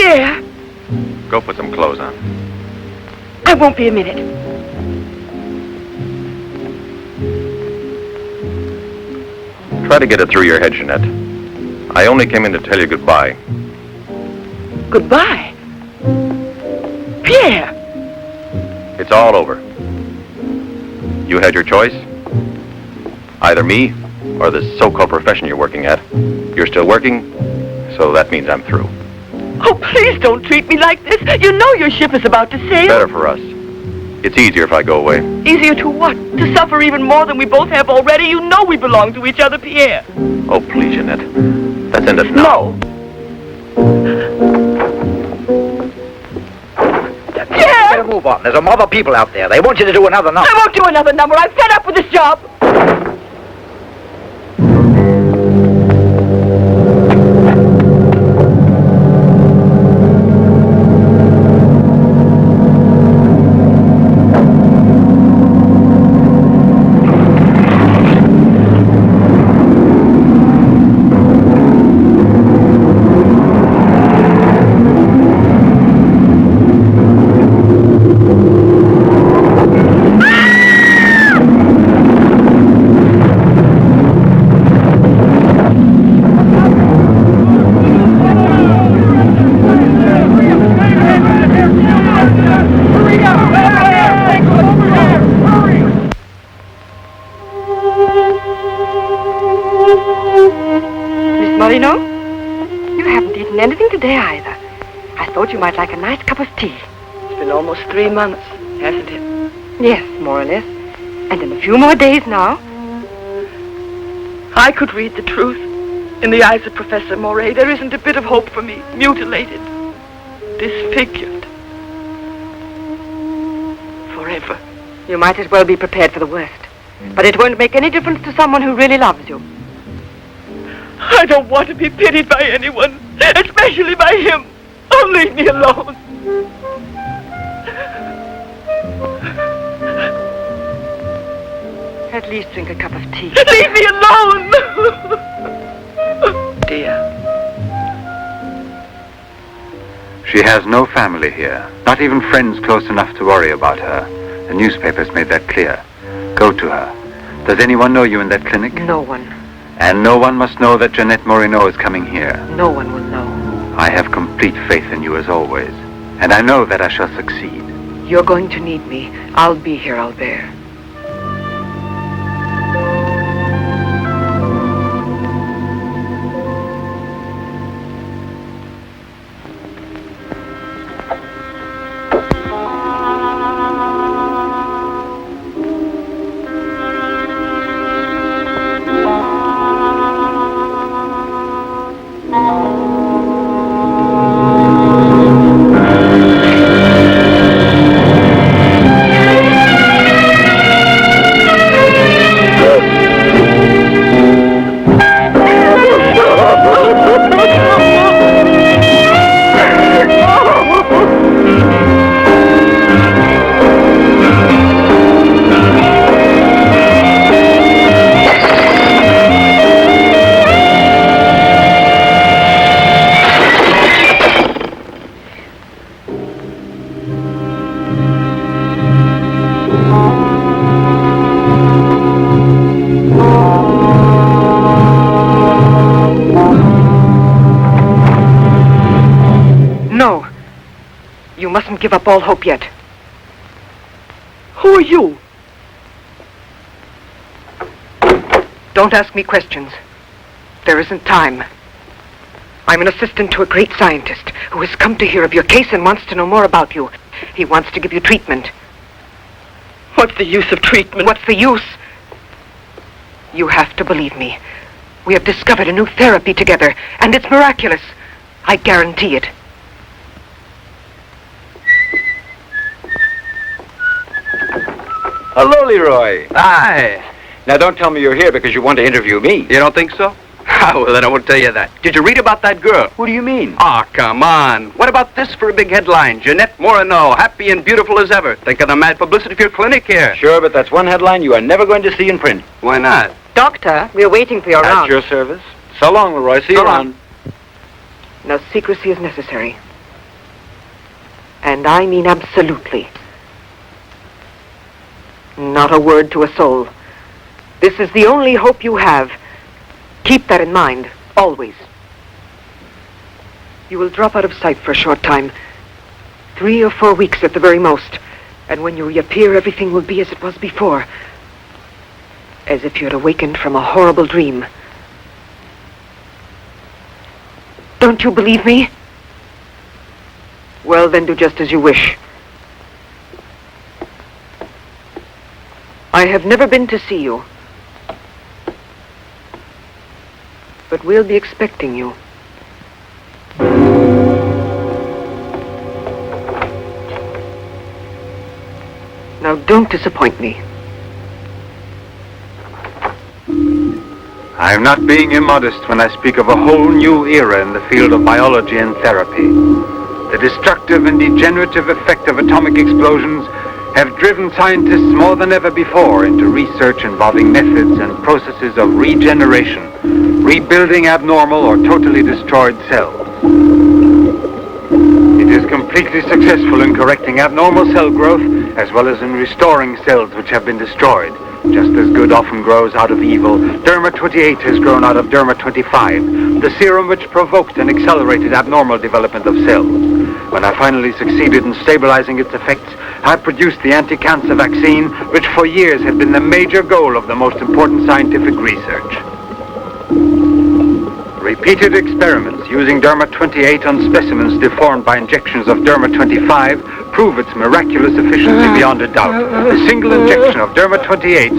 Pierre! Go put some clothes on. I won't be a minute. Try to get it through your head, Jeanette. I only came in to tell you goodbye. Goodbye? Pierre! It's all over. You had your choice. Either me or this so-called profession you're working at. You're still working, so that means I'm through. Oh, please don't treat me like this. You know your ship is about to sail. Better for us. It's easier if I go away. Easier to what? To suffer even more than we both have already? You know we belong to each other, Pierre. Oh, please, Jeanette. Let's end it now. No. Pierre! Better move on. There's a mob of people out there. They want you to do another number. I won't do another number. I'm fed up with this job. You might like a nice cup of tea. It's been almost 3 months, hasn't it? Yes, more or less. And in a few more days now. I could read the truth. In the eyes of Professor Moray, there isn't a bit of hope for me. Mutilated. Disfigured. Forever. You might as well be prepared for the worst. But it won't make any difference to someone who really loves you. I don't want to be pitied by anyone, especially by him. Oh, leave me alone. At least drink a cup of tea. Leave me alone! Dear. She has no family here. Not even friends close enough to worry about her. The newspapers made that clear. Go to her. Does anyone know you in that clinic? No one. And no one must know that Jeanette Moreno is coming here. No one will know. I have complete faith in you as always, and I know that I shall succeed. You're going to need me. I'll be here, Albert. You mustn't give up all hope yet. Who are you? Don't ask me questions. There isn't time. I'm an assistant to a great scientist who has come to hear of your case and wants to know more about you. He wants to give you treatment. What's the use of treatment? What's the use? You have to believe me. We have discovered a new therapy together, and it's miraculous. I guarantee it. Hello, Leroy. Hi. Now, don't tell me you're here because you want to interview me. You don't think so? Well, then I won't tell you that. Did you read about that girl? What do you mean? Oh, come on. What about this for a big headline? Jeanette Moreno, happy and beautiful as ever. Think of the mad publicity for your clinic here. Sure, but that's one headline you are never going to see in print. Why not? Doctor, we're waiting for your At round. your service. So long, Leroy. See you around. No secrecy is necessary. And I mean absolutely. Not a word to a soul. This is the only hope you have. Keep that in mind, always. You will drop out of sight for a short time. 3 or 4 weeks at the very most. And when you reappear, everything will be as it was before. As if you had awakened from a horrible dream. Don't you believe me? Well, then do just as you wish. I have never been to see you. But we'll be expecting you. Now, don't disappoint me. I am not being immodest when I speak of a whole new era in the field of biology and therapy. The destructive and degenerative effect of atomic explosions have driven scientists more than ever before into research involving methods and processes of regeneration, rebuilding abnormal or totally destroyed cells. It is completely successful in correcting abnormal cell growth as well as in restoring cells which have been destroyed. Just as good often grows out of evil, Derma 28 has grown out of Derma 25, the serum which provoked and accelerated abnormal development of cells. When I finally succeeded in stabilizing its effects, I produced the anti-cancer vaccine, which for years had been the major goal of the most important scientific research. Repeated experiments using Derma 28 on specimens deformed by injections of Derma 25 prove its miraculous efficiency beyond a doubt. A single injection of Derma 28...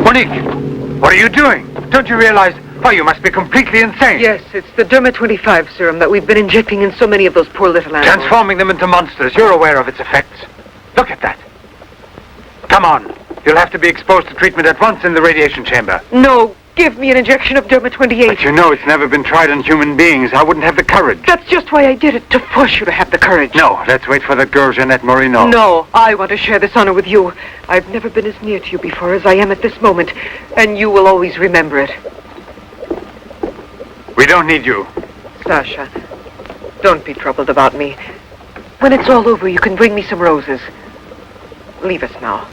Monique, what are you doing? Don't you realize... Oh, you must be completely insane. Yes, it's the Derma 25 serum that we've been injecting in so many of those poor little animals. Transforming them into monsters. You're aware of its effects. Look at that. Come on. You'll have to be exposed to treatment at once in the radiation chamber. No, give me an injection of Derma 28. But you know it's never been tried on human beings. I wouldn't have the courage. That's just why I did it, to force you to have the courage. No, let's wait for that girl, Jeanette Morino. No, I want to share this honor with you. I've never been as near to you before as I am at this moment, and you will always remember it. We don't need you. Sasha, don't be troubled about me. When it's all over, you can bring me some roses. Leave us now.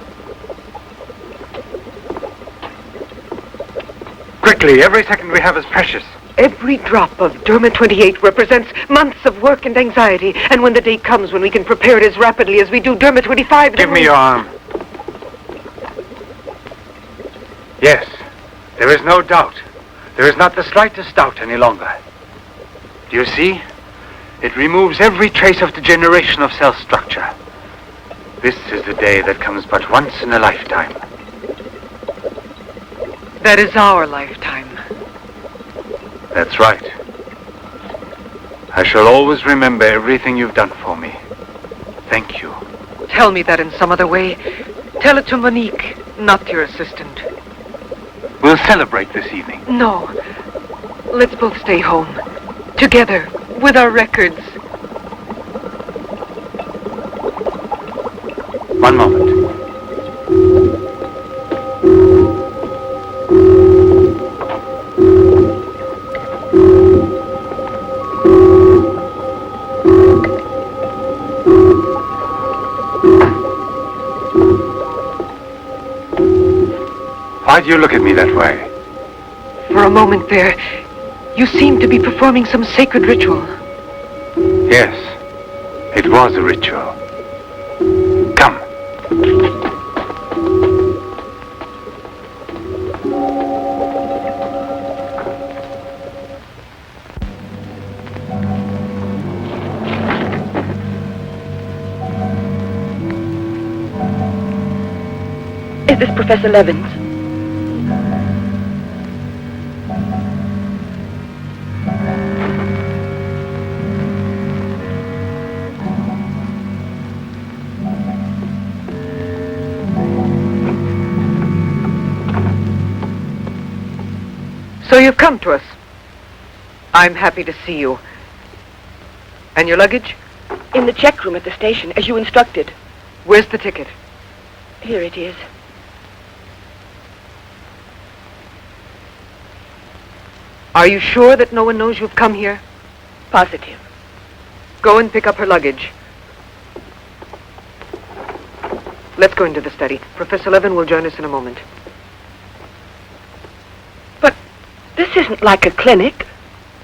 Quickly, every second we have is precious. Every drop of Derma 28 represents months of work and anxiety, and when the day comes when we can prepare it as rapidly as we do Derma 25... Give me your arm. Yes, there is no doubt. There is not the slightest doubt any longer. Do you see? It removes every trace of degeneration of cell structure. This is the day that comes but once in a lifetime. That is our lifetime. That's right. I shall always remember everything you've done for me. Thank you. Tell me that in some other way. Tell it to Monique, not your assistant. We'll celebrate this evening. No. Let's both stay home. Together, with our records. One moment. Why do you look at me that way? For a moment there, you seemed to be performing some sacred ritual. Yes, it was a ritual. Come. Is this Professor Levins? So you've come to us. I'm happy to see you. And your luggage? In the check room at the station, as you instructed. Where's the ticket? Here it is. Are you sure that no one knows you've come here? Positive. Go and pick up her luggage. Let's go into the study. Professor Levin will join us in a moment. But this isn't like a clinic.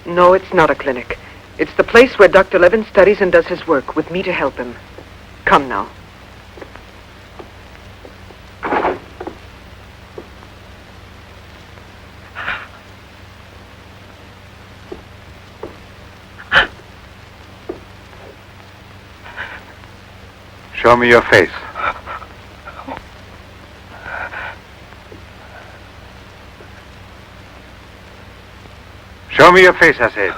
No, it's not a clinic. It's the place where Dr. Levin studies and does his work, with me to help him. Come now. Show me your face. Show me your face, I said.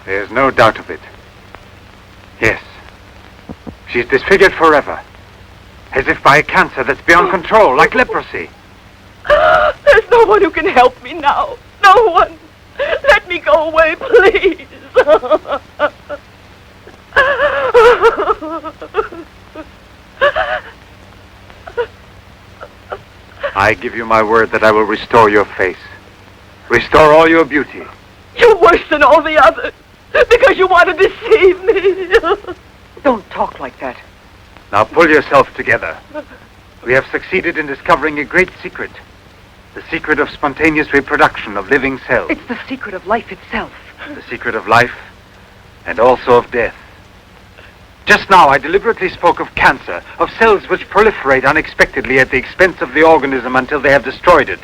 There's no doubt of it. Yes. She's disfigured forever. As if by a cancer that's beyond control, like leprosy. There's no one who can help me now. No one. Let me go away, please. I give you my word that I will restore your face. Restore all your beauty. You're worse than all the others. Because you want to deceive me. Don't talk like that. Now pull yourself together. We have succeeded in discovering a great secret. The secret of spontaneous reproduction of living cells. It's the secret of life itself. The secret of life and also of death. Just now I deliberately spoke of cancer, of cells which proliferate unexpectedly at the expense of the organism until they have destroyed it.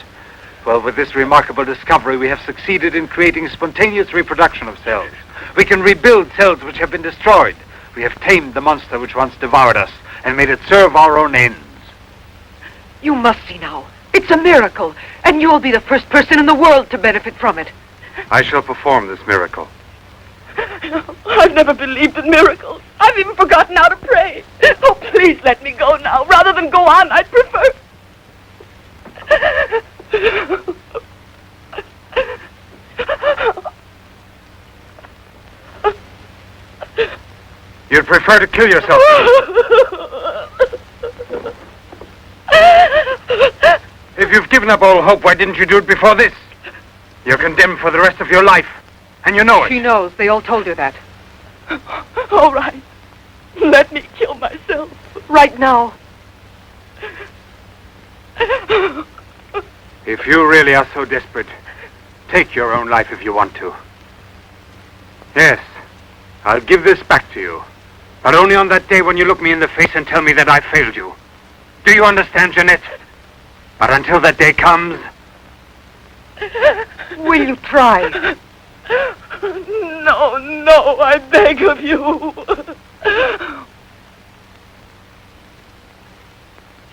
Well, with this remarkable discovery, we have succeeded in creating spontaneous reproduction of cells. We can rebuild cells which have been destroyed. We have tamed the monster which once devoured us and made it serve our own ends. You must see now. It's a miracle, and you'll be the first person in the world to benefit from it. I shall perform this miracle. I've never believed in miracles. I've even forgotten how to pray. Oh, please let me go now. Rather than go on, I'd prefer... You'd prefer to kill yourself. If you've given up all hope, why didn't you do it before this? You're condemned for the rest of your life, and you know it. She knows. They all told her that. All right. Let me kill myself. Right now. If you really are so desperate, take your own life if you want to. Yes, I'll give this back to you. But only on that day when you look me in the face and tell me that I failed you. Do you understand, Jeanette? But until that day comes... Will you try? No, I beg of you.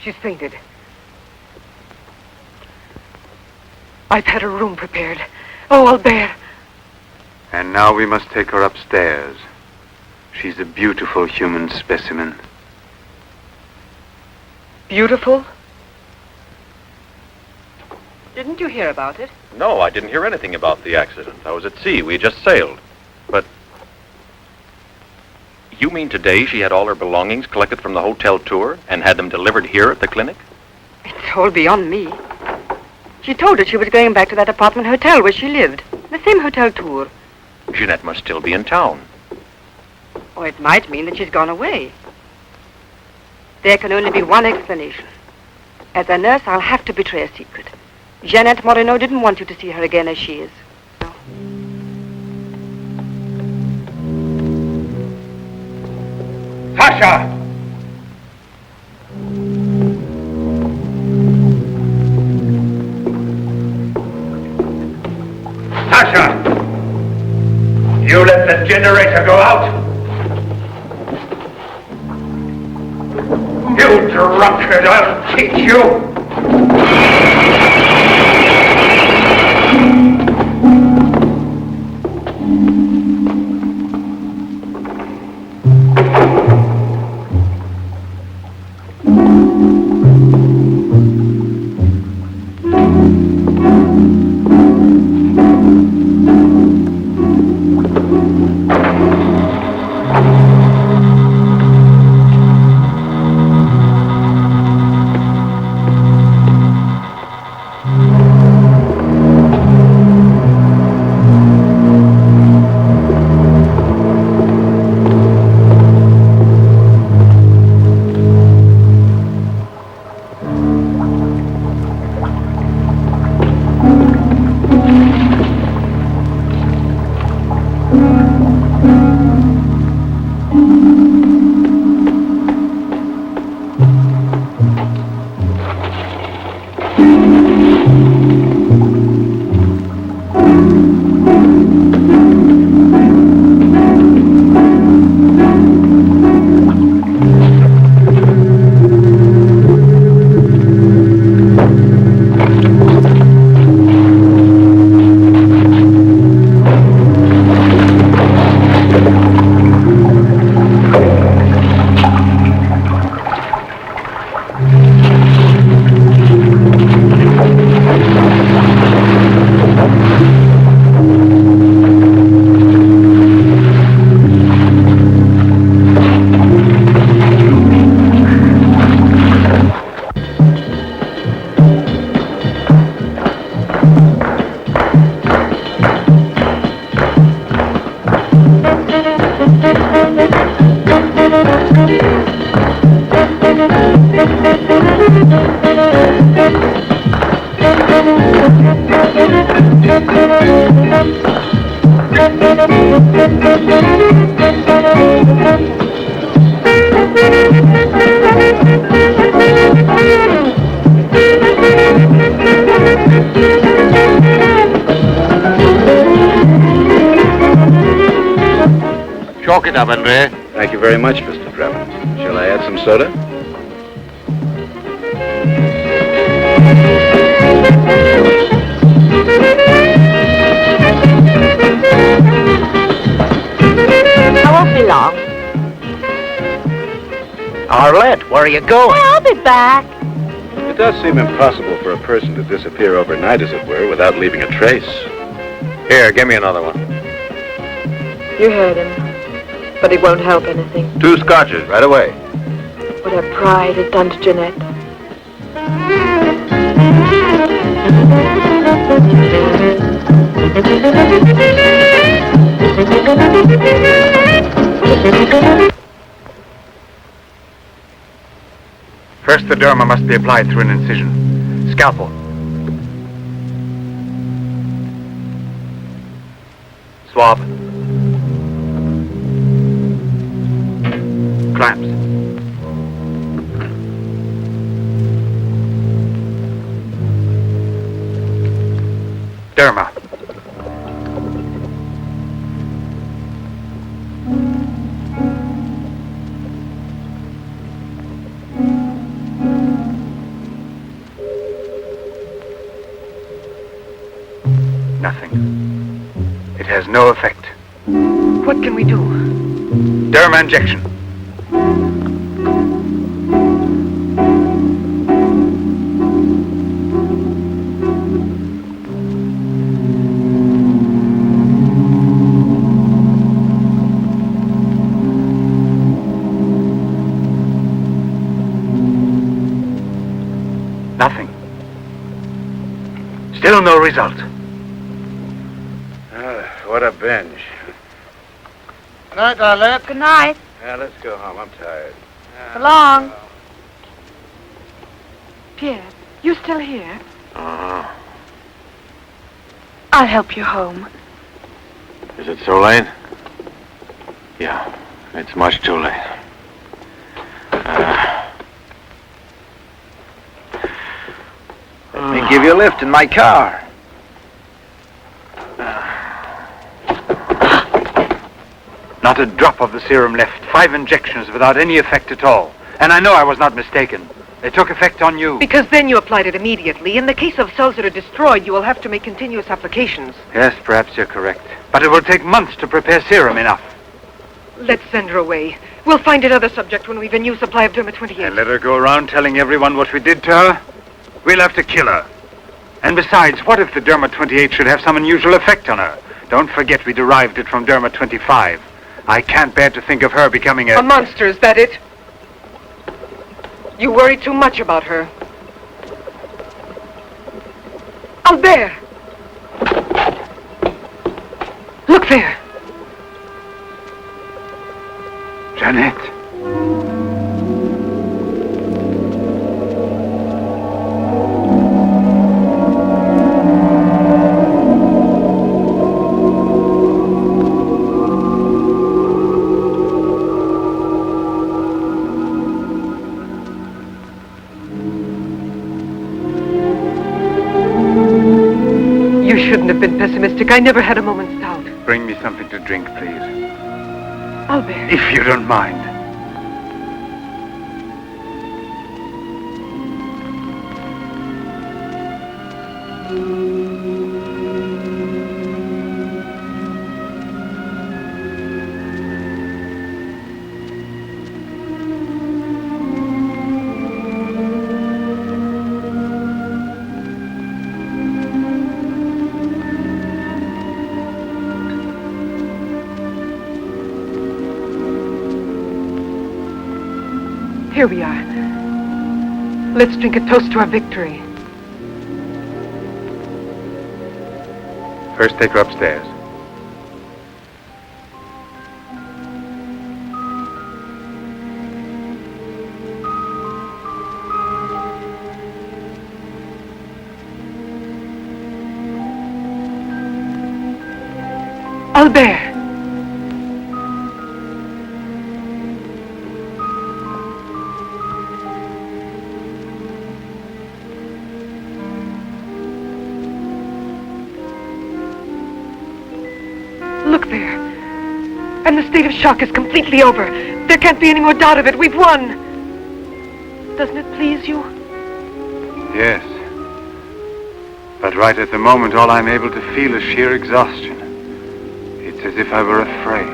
She's fainted. I've had her room prepared. Oh, Albert. And now we must take her upstairs. She's a beautiful human specimen. Beautiful? Didn't you hear about it? No, I didn't hear anything about the accident. I was at sea. We just sailed. But... You mean today she had all her belongings collected from the hotel tour and had them delivered here at the clinic? It's all beyond me. She told us she was going back to that apartment hotel where she lived. The same hotel tour. Jeanette must still be in town. Or it might mean that she's gone away. There can only be one explanation. As a nurse, I'll have to betray a secret. Jeanette Moreno didn't want you to see her again as she is. Sasha! Sasha! You let the generator go out? You drunkard, I'll teach you! Chalk it up, Andre. Thank you very much, Mr. Drummond. Shall I add some soda? I won't be long. Arlette, where are you going? I'll be back. It does seem impossible for a person to disappear overnight, as it were, without leaving a trace. Here, give me another one. You heard him. But it won't help anything. 2 scotches, right away. What her pride has done to Jeanette. First, the derma must be applied through an incision. Scalpel. Swab. Clamps. Derma. Nothing. It has no effect. What can we do? Derma injection. Nothing. Still no result. What a binge. Good night, Arlette. Good night. Yeah, let's go home. I'm tired. So long. Pierre, you still here? Uh-huh. I'll help you home. Is it so late? Yeah, it's much too late. Let me give you a lift in my car. Not a drop of the serum left. 5 injections without any effect at all. And I know I was not mistaken. They took effect on you. Because then you applied it immediately. In the case of cells that are destroyed, you will have to make continuous applications. Yes, perhaps you're correct. But it will take months to prepare serum enough. Let's send her away. We'll find another subject when we've a new supply of Derma 28. And let her go around telling everyone what we did to her? We'll have to kill her. And besides, what if the Derma 28 should have some unusual effect on her? Don't forget we derived it from Derma 25. I can't bear to think of her becoming A monster, is that it? You worry too much about her. Albert! Look there. Jeanette. You shouldn't have been pessimistic. I never had a moment's doubt. Bring me something to drink, please. Albert. If you don't mind. Here we are. Let's drink a toast to our victory. First, take her upstairs. Albert! Look there. And the state of shock is completely over. There can't be any more doubt of it. We've won. Doesn't it please you? Yes. But right at the moment, all I'm able to feel is sheer exhaustion. It's as if I were afraid.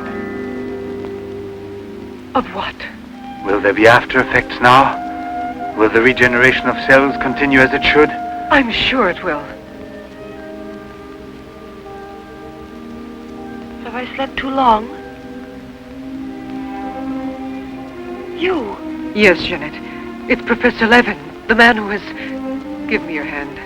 Of what? Will there be after effects now? Will the regeneration of cells continue as it should? I'm sure it will. Have I slept too long? You? Yes, Jeanette. It's Professor Levin, the man who has... Give me your hand.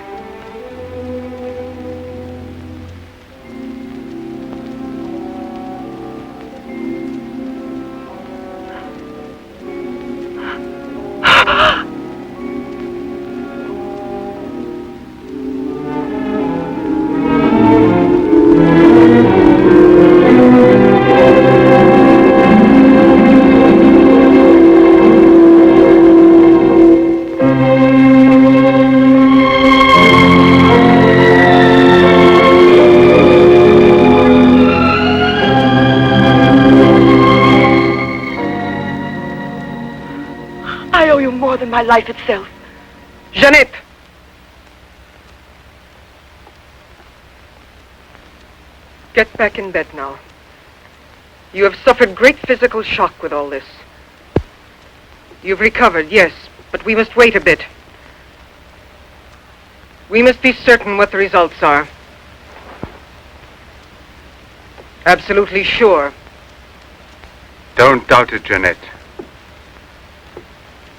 My life itself. Jeanette! Get back in bed now. You have suffered great physical shock with all this. You've recovered, yes, but we must wait a bit. We must be certain what the results are. Absolutely sure. Don't doubt it, Jeanette.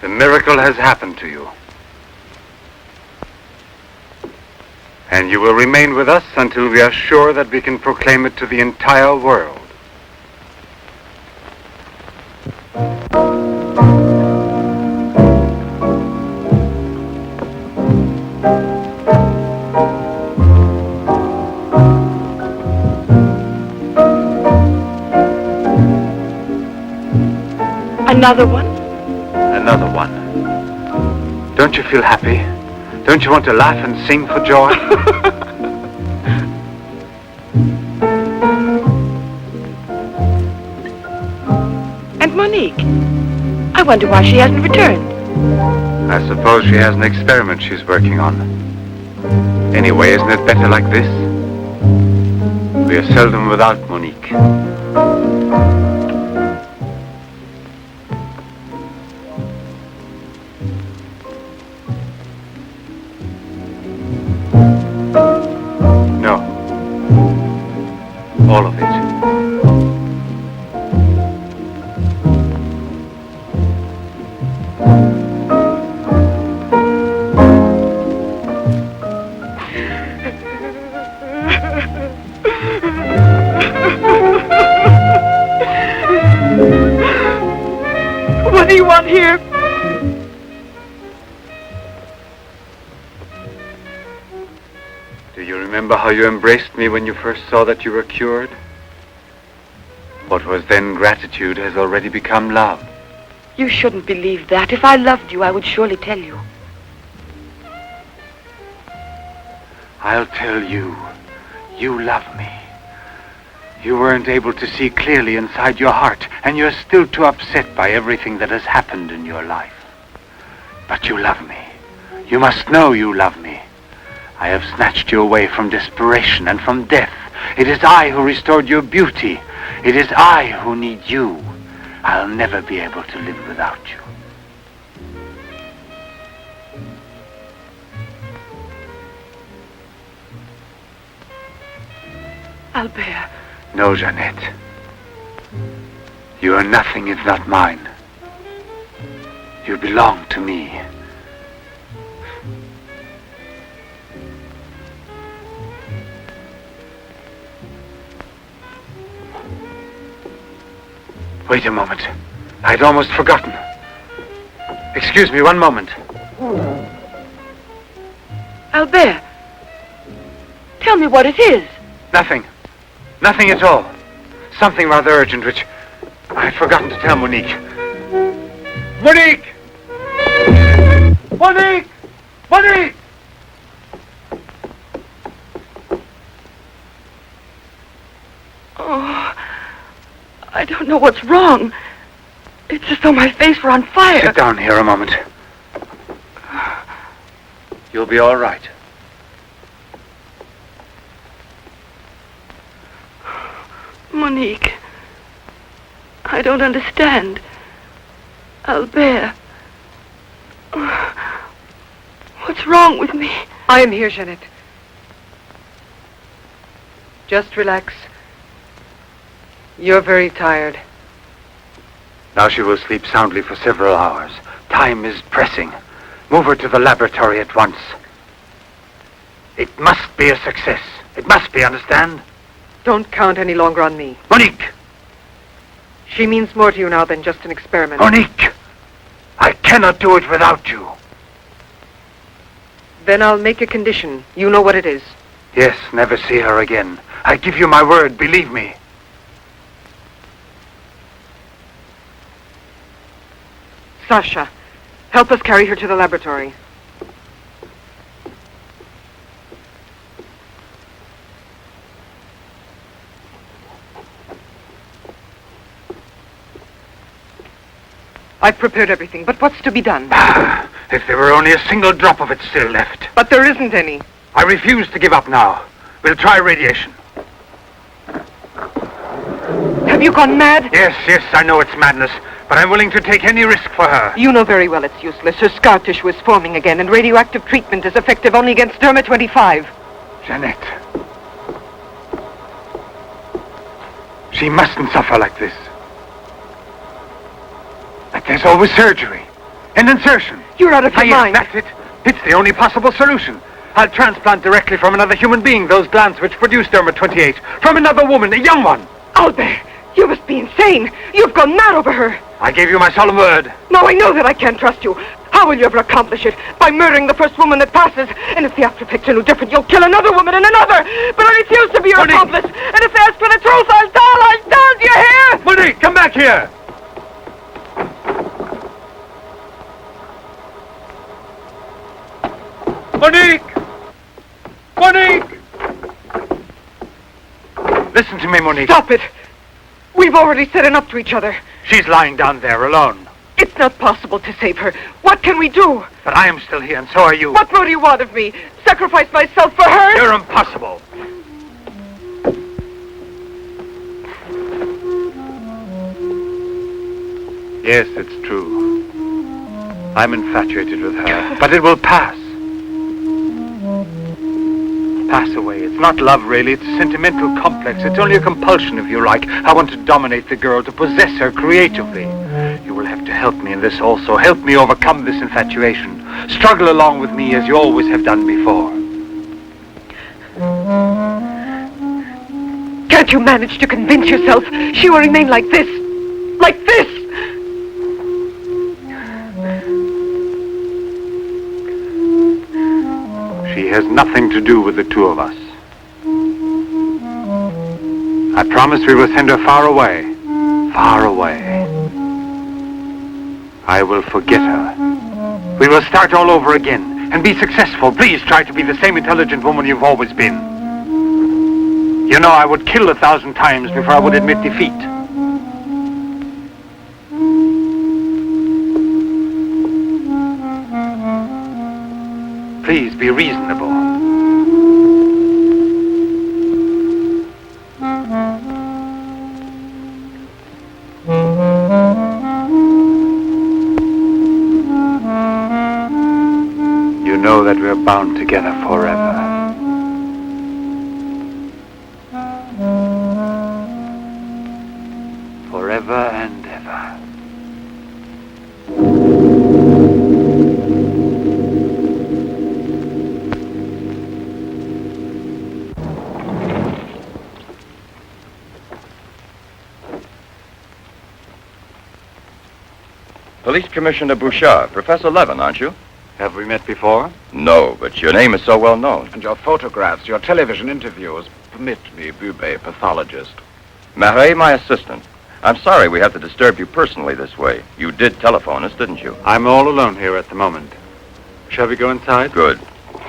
The miracle has happened to you. And you will remain with us until we are sure that we can proclaim it to the entire world. Another one? Another one. Don't you feel happy? Don't you want to laugh and sing for joy? And Monique? I wonder why she hasn't returned. I suppose she has an experiment she's working on. Anyway, isn't it better like this? We are seldom without Monique. All of it. What do you want here? Do you remember how you embraced me when you first saw that you were cured? What was then gratitude has already become love. You shouldn't believe that. If I loved you, I would surely tell you. I'll tell you. You love me. You weren't able to see clearly inside your heart, and you're still too upset by everything that has happened in your life. But you love me. You must know you love me. I have snatched you away from desperation and from death. It is I who restored your beauty. It is I who need you. I'll never be able to live without you. Albert. No, Jeanette. You are nothing if not mine. You belong to me. Wait a moment. I'd almost forgotten. Excuse me, one moment. Albert, tell me what it is. Nothing. Nothing at all. Something rather urgent, which I had forgotten to tell Monique. Monique! Monique! Monique! Oh, I don't know what's wrong. It's as though my face were on fire. Sit down here a moment. You'll be all right. Monique, I don't understand. Albert, what's wrong with me? I am here, Jeanette. Just relax. You're very tired. Now she will sleep soundly for several hours. Time is pressing. Move her to the laboratory at once. It must be a success. It must be, understand? Don't count any longer on me. Monique! She means more to you now than just an experiment. Monique! I cannot do it without you. Then I'll make a condition. You know what it is. Yes, never see her again. I give you my word, believe me. Sasha, help us carry her to the laboratory. I've prepared everything, but what's to be done? If there were only a single drop of it still left. But there isn't any. I refuse to give up now. We'll try radiation. Have you gone mad? Yes, I know it's madness, but I'm willing to take any risk for her. You know very well it's useless. Her scar tissue is forming again, and radioactive treatment is effective only against Derma 25. Jeanette. She mustn't suffer like this. But there's always surgery. An insertion. You're out of your Yes, mind. that's it. It's the only possible solution. I'll transplant directly from another human being those glands which produce Derma 28. From another woman, a young one. Albert, you must be insane. You've gone mad over her. I gave you my solemn word. Now I know that I can't trust you. How will you ever accomplish it? By murdering the first woman that passes. And if the after picture are no different, you'll kill another woman and another. But I refuse to be your Monique! accomplice. And if they ask for the truth, I'll tell. Do you hear? Monique, come back here. Monique! Monique! Listen to me, Monique. Stop it. We've already said enough to each other. She's lying down there alone. It's not possible to save her. What can we do? But I am still here, and so are you. What more do you want of me? Sacrifice myself for her? You're impossible. Yes, it's true. I'm infatuated with her, but it will pass. Pass away. It's not love, really. It's a sentimental complex. It's only a compulsion, if you like. I want to dominate the girl, to possess her creatively. You will have to help me in this also. Help me overcome this infatuation. Struggle along with me as you always have done before. Can't you manage to convince yourself she will remain like this? Like this? She has nothing to do with the two of us. I promise we will send her far away. Far away. I will forget her. We will start all over again and be successful. Please try to be the same intelligent woman you've always been. You know, I would kill 1,000 times before I would admit defeat. Please be reasonable. You know that we're bound together forever. Forever and ever. Police Commissioner Bouchard, Professor Levin, aren't you? Have we met before? No, but your name is so well known. And your photographs, your television interviews. Permit me, Bube, pathologist. Marais, my assistant. I'm sorry we have to disturb you personally this way. You did telephone us, didn't you? I'm all alone here at the moment. Shall we go inside? Good.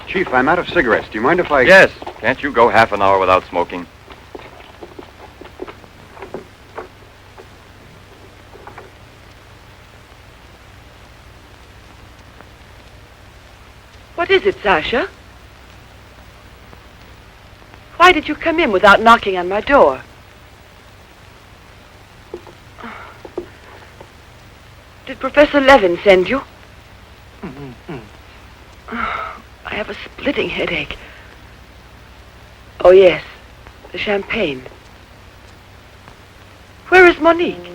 Chief, I'm out of cigarettes. Do you mind if I... Yes. Can't you go half an hour without smoking? What is it, Sasha? Why did you come in without knocking on my door? Did Professor Levin send you? I have a splitting headache. Oh, yes. The champagne. Where is Monique?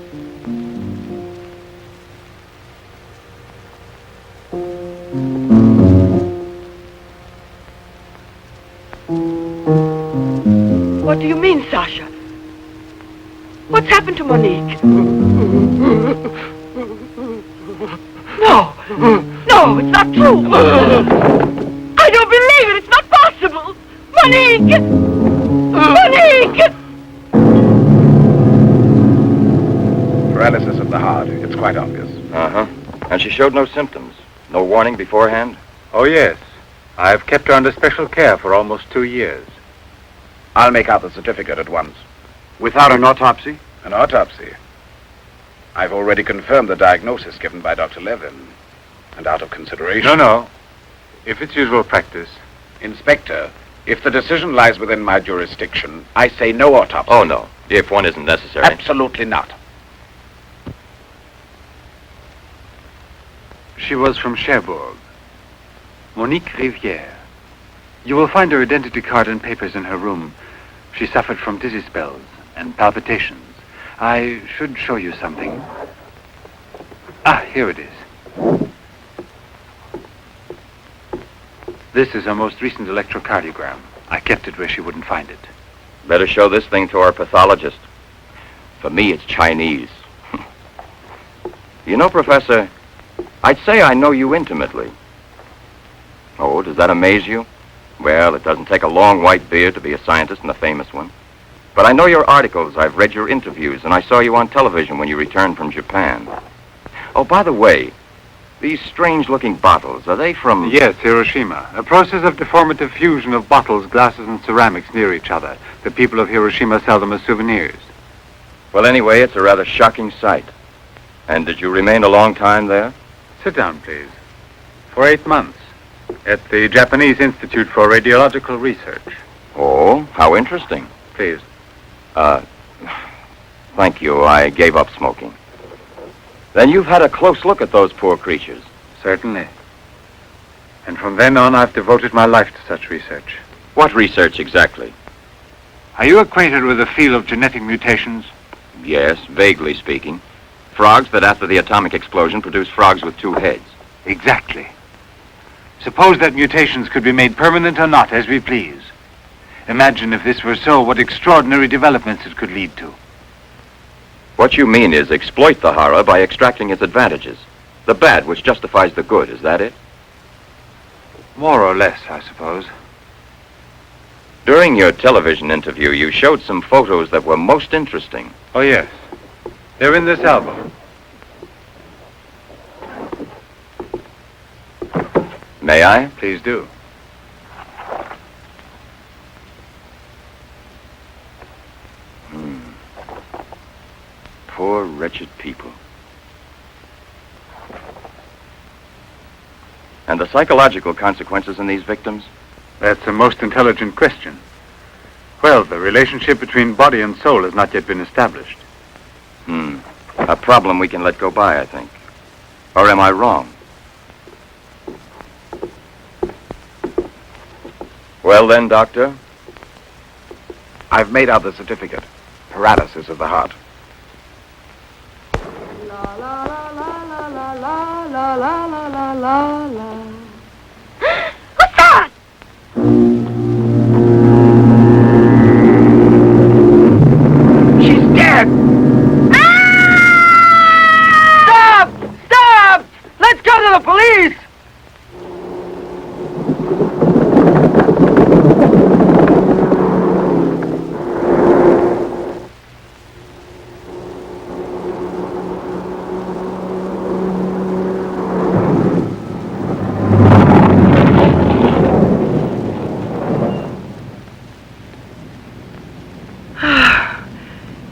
What do you mean, Sasha? What's happened to Monique? No! No, it's not true! I don't believe it! It's not possible! Monique! Monique! Paralysis of the heart. It's quite obvious. Uh-huh. And she showed no symptoms? No warning beforehand? Oh, yes. I've kept her under special care for almost 2 years. I'll make out the certificate at once. Without an autopsy? An autopsy? I've already confirmed the diagnosis given by Dr. Levin. And out of consideration... No. If it's usual practice. Inspector, if the decision lies within my jurisdiction, I say no autopsy. Oh, no. If one isn't necessary. Absolutely not. She was from Cherbourg. Monique Rivière. You will find her identity card and papers in her room. She suffered from dizzy spells and palpitations. I should show you something. Ah, here it is. This is her most recent electrocardiogram. I kept it where she wouldn't find it. Better show this thing to our pathologist. For me, it's Chinese. You know, Professor, I'd say I know you intimately. Oh, does that amaze you? Well, it doesn't take a long white beard to be a scientist and a famous one. But I know your articles, I've read your interviews, and I saw you on television when you returned from Japan. Oh, by the way, these strange-looking bottles, are they from... Yes, Hiroshima. A process of deformative fusion of bottles, glasses, and ceramics near each other. The people of Hiroshima sell them as souvenirs. Well, anyway, it's a rather shocking sight. And did you remain a long time there? Sit down, please. For 8 months. At the Japanese Institute for Radiological Research. Oh, how interesting. Please. Thank you. I gave up smoking. Then you've had a close look at those poor creatures. Certainly. And from then on, I've devoted my life to such research. What research exactly? Are you acquainted with the field of genetic mutations? Yes, vaguely speaking. Frogs that after the atomic explosion produce frogs with 2 heads. Exactly. Suppose that mutations could be made permanent or not, as we please. Imagine if this were so, what extraordinary developments it could lead to. What you mean is exploit the horror by extracting its advantages. The bad which justifies the good, is that it? More or less, I suppose. During your television interview, you showed some photos that were most interesting. Oh, yes. They're in this album. May I? Please do. Poor, wretched people. And the psychological consequences in these victims? That's a most intelligent question. Well, the relationship between body and soul has not yet been established. A problem we can let go by, I think. Or am I wrong? Well then, Doctor? I've made out the certificate. Paralysis of the heart. La la la la la la la la la la la la. What's that? She's dead! Stop! Stop! Let's go to the police!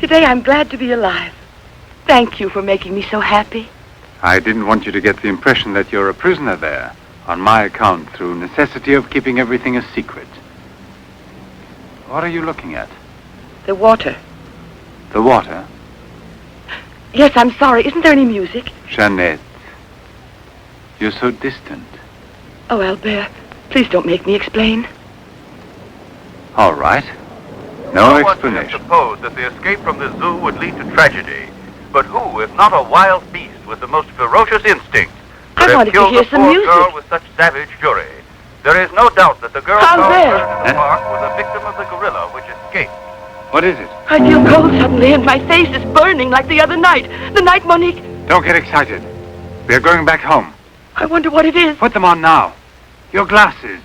Today I'm glad to be alive. Thank you for making me so happy. I didn't want you to get the impression that you're a prisoner there, on my account, through necessity of keeping everything a secret. What are you looking at? The water. The water? Yes, I'm sorry. Isn't there any music? Jeanette, you're so distant. Oh, Albert, please don't make me explain. All right. No one would have explanation. supposed that the escape from the zoo would lead to tragedy. But who, if not a wild beast with the most ferocious instincts, could I have wanted to killed hear the some poor music. girl with such savage fury? There is no doubt that the girl found Albert! in the park was a victim of the gorilla which escaped. What is it? I feel cold suddenly, and my face is burning like the other night. The night Monique... Don't get excited. We're going back home. I wonder what it is. Put them on now. Your glasses.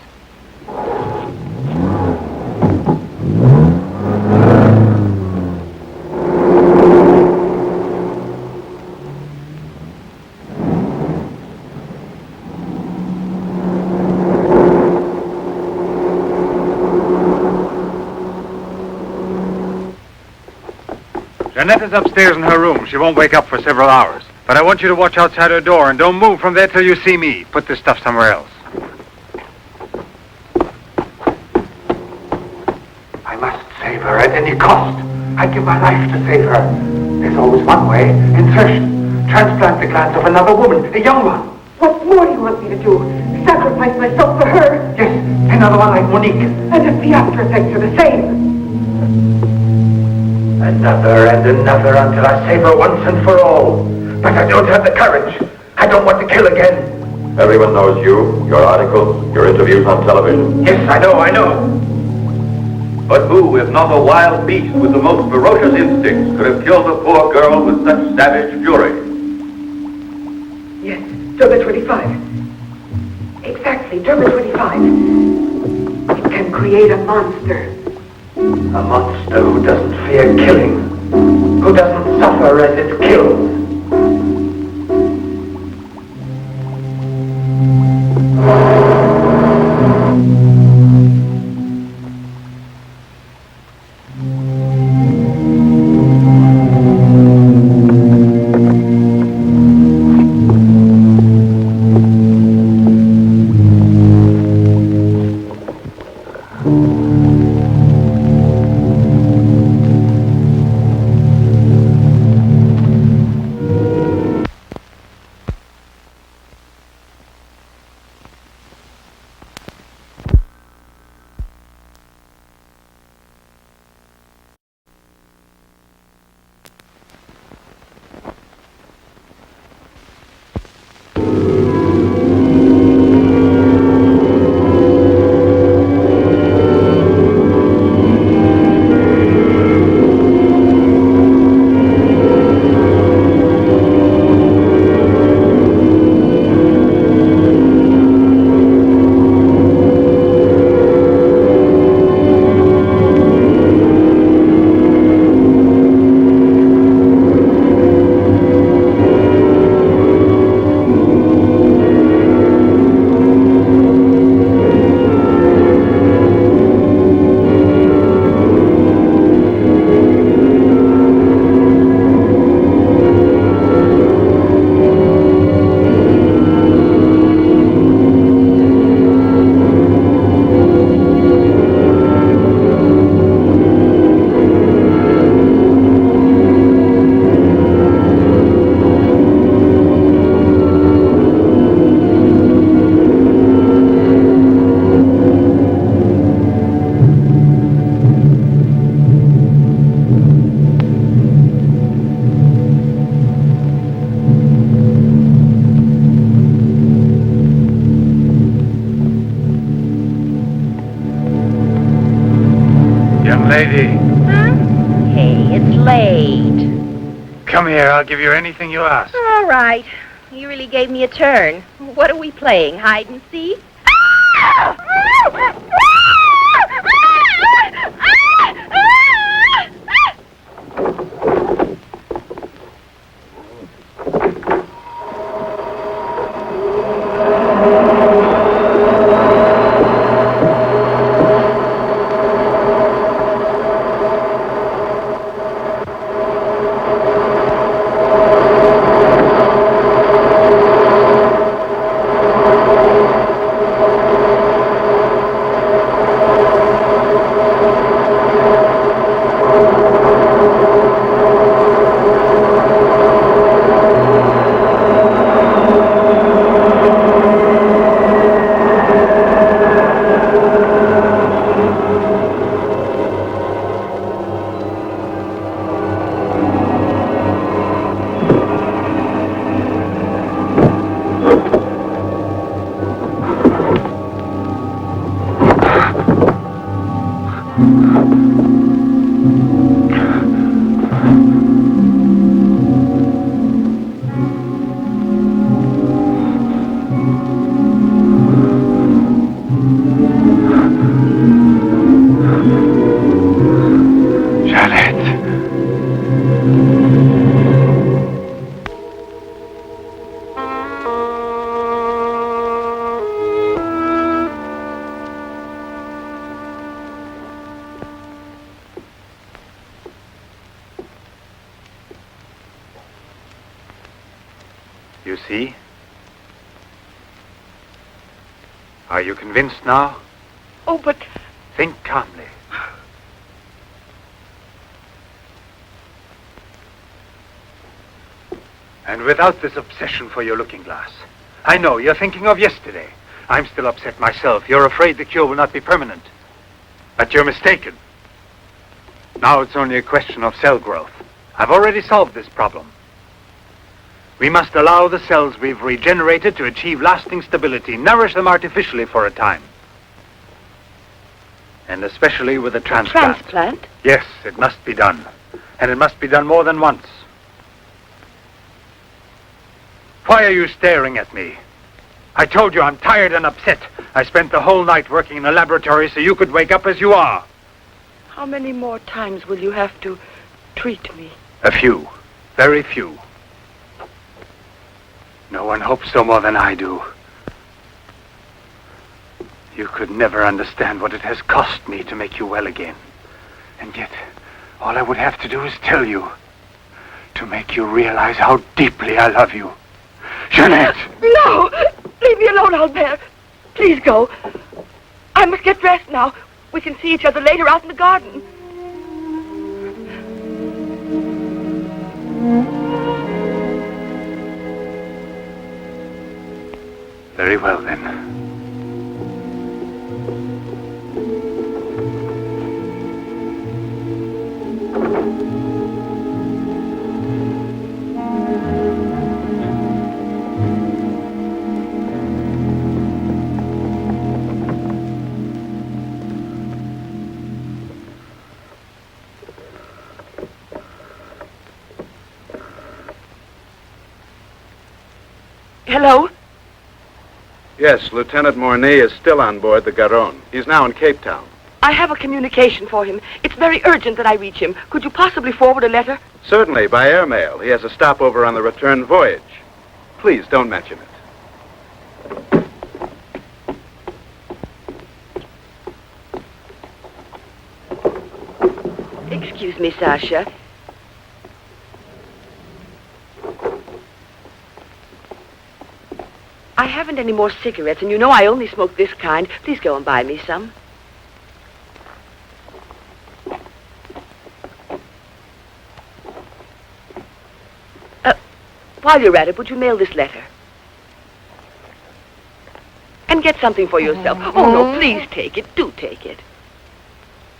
Jeanette is upstairs in her room. She won't wake up for several hours. But I want you to watch outside her door and don't move from there till you see me. Put this stuff somewhere else. I must save her at any cost. I'd give my life to save her. There's always one way. Insertion. Transplant the glands of another woman, a young one. What more do you want me to do? Sacrifice myself for her? Yes, another one like Monique. And if the after effects are the same? Another and another until I save her once and for all. But I don't have the courage. I don't want to kill again. Everyone knows you, your articles, your interviews on television. Yes, I know. But who, if not a wild beast with the most ferocious instincts, could have killed the poor girl with such savage fury? Yes, Derma 25. Exactly, Derma 25. It can create a monster. A monster who doesn't fear killing. Who doesn't suffer as it kills. Lady. Huh? Hey, it's late. Come here, I'll give you anything you ask. All right. You really gave me a turn. What are we playing, hide and seek? You see? Are you convinced now? Oh, but... Think calmly. And without this obsession for your looking glass. I know, you're thinking of yesterday. I'm still upset myself. You're afraid the cure will not be permanent. But you're mistaken. Now it's only a question of cell growth. I've already solved this problem. We must allow the cells we've regenerated to achieve lasting stability, nourish them artificially for a time. And especially with a transplant. Transplant? Yes, it must be done. And it must be done more than once. Why are you staring at me? I told you I'm tired and upset. I spent the whole night working in a laboratory so you could wake up as you are. How many more times will you have to treat me? A few. Very few. No one hopes so more than I do. You could never understand what it has cost me to make you well again. And yet, all I would have to do is tell you. To make you realize how deeply I love you. Jeanette! No! Leave me alone, Albert. Please go. I must get dressed now. We can see each other later out in the garden. Very well, then. Hello? Yes, Lieutenant Mornay is still on board the Garonne. He's now in Cape Town. I have a communication for him. It's very urgent that I reach him. Could you possibly forward a letter? Certainly, by airmail. He has a stopover on the return voyage. Please, don't mention it. Excuse me, Sasha. I haven't any more cigarettes, and you know I only smoke this kind. Please go and buy me some. While you're at it, would you mail this letter? And get something for yourself. Oh, no, please take it. Do take it.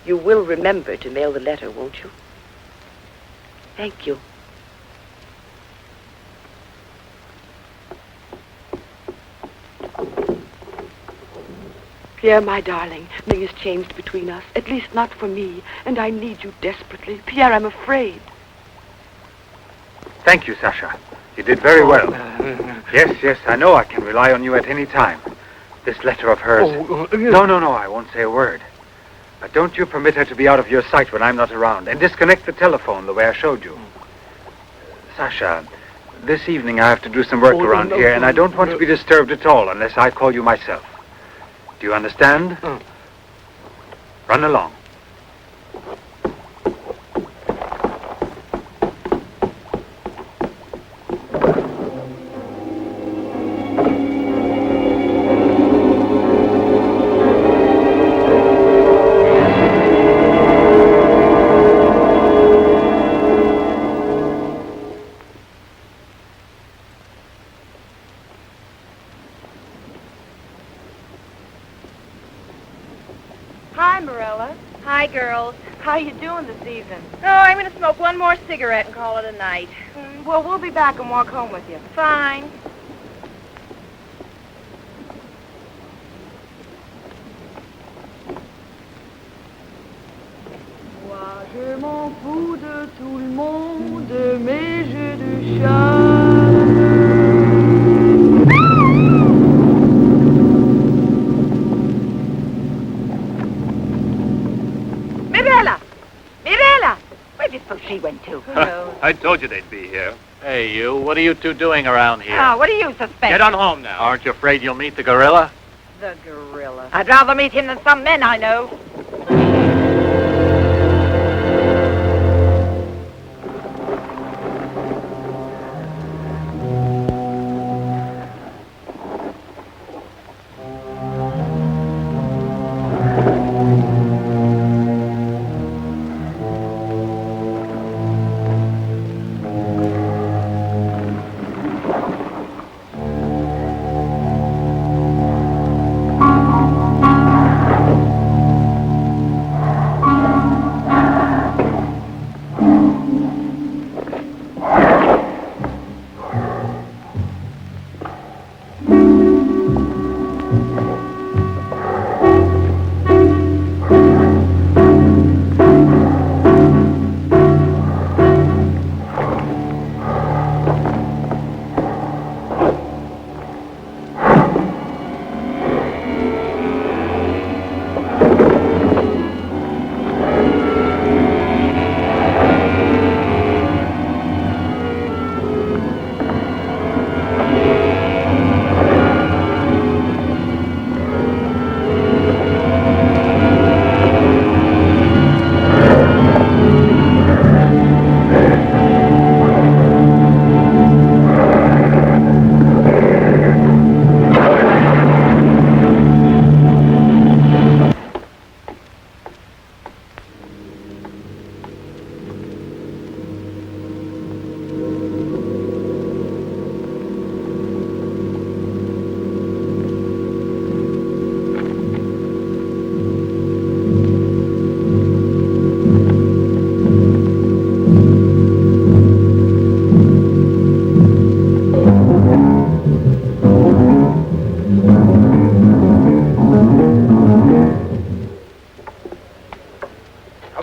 You will remember to mail the letter, won't you? Thank you. Pierre, my darling, nothing has changed between us, at least not for me, and I need you desperately. Pierre, I'm afraid. Thank you, Sasha. You did very well. Yes, I know I can rely on you at any time. This letter of hers... No, I won't say a word. But don't you permit her to be out of your sight when I'm not around, and disconnect the telephone the way I showed you. Sasha, this evening I have to do some work around here, and I don't want to be disturbed at all unless I call you myself. Do you understand? Run along. How you doing this evening? Oh, I'm going to smoke one more cigarette and call it a night. Well, we'll be back and walk home with you. Fine. Moi, je m'en fous de tout le monde, mais j'ai du charme. Where do you suppose she went to? I told you they'd be here. Hey, you. What are you two doing around here? Oh, what do you suspect? Get on home now. Aren't you afraid you'll meet the gorilla? The gorilla. I'd rather meet him than some men I know.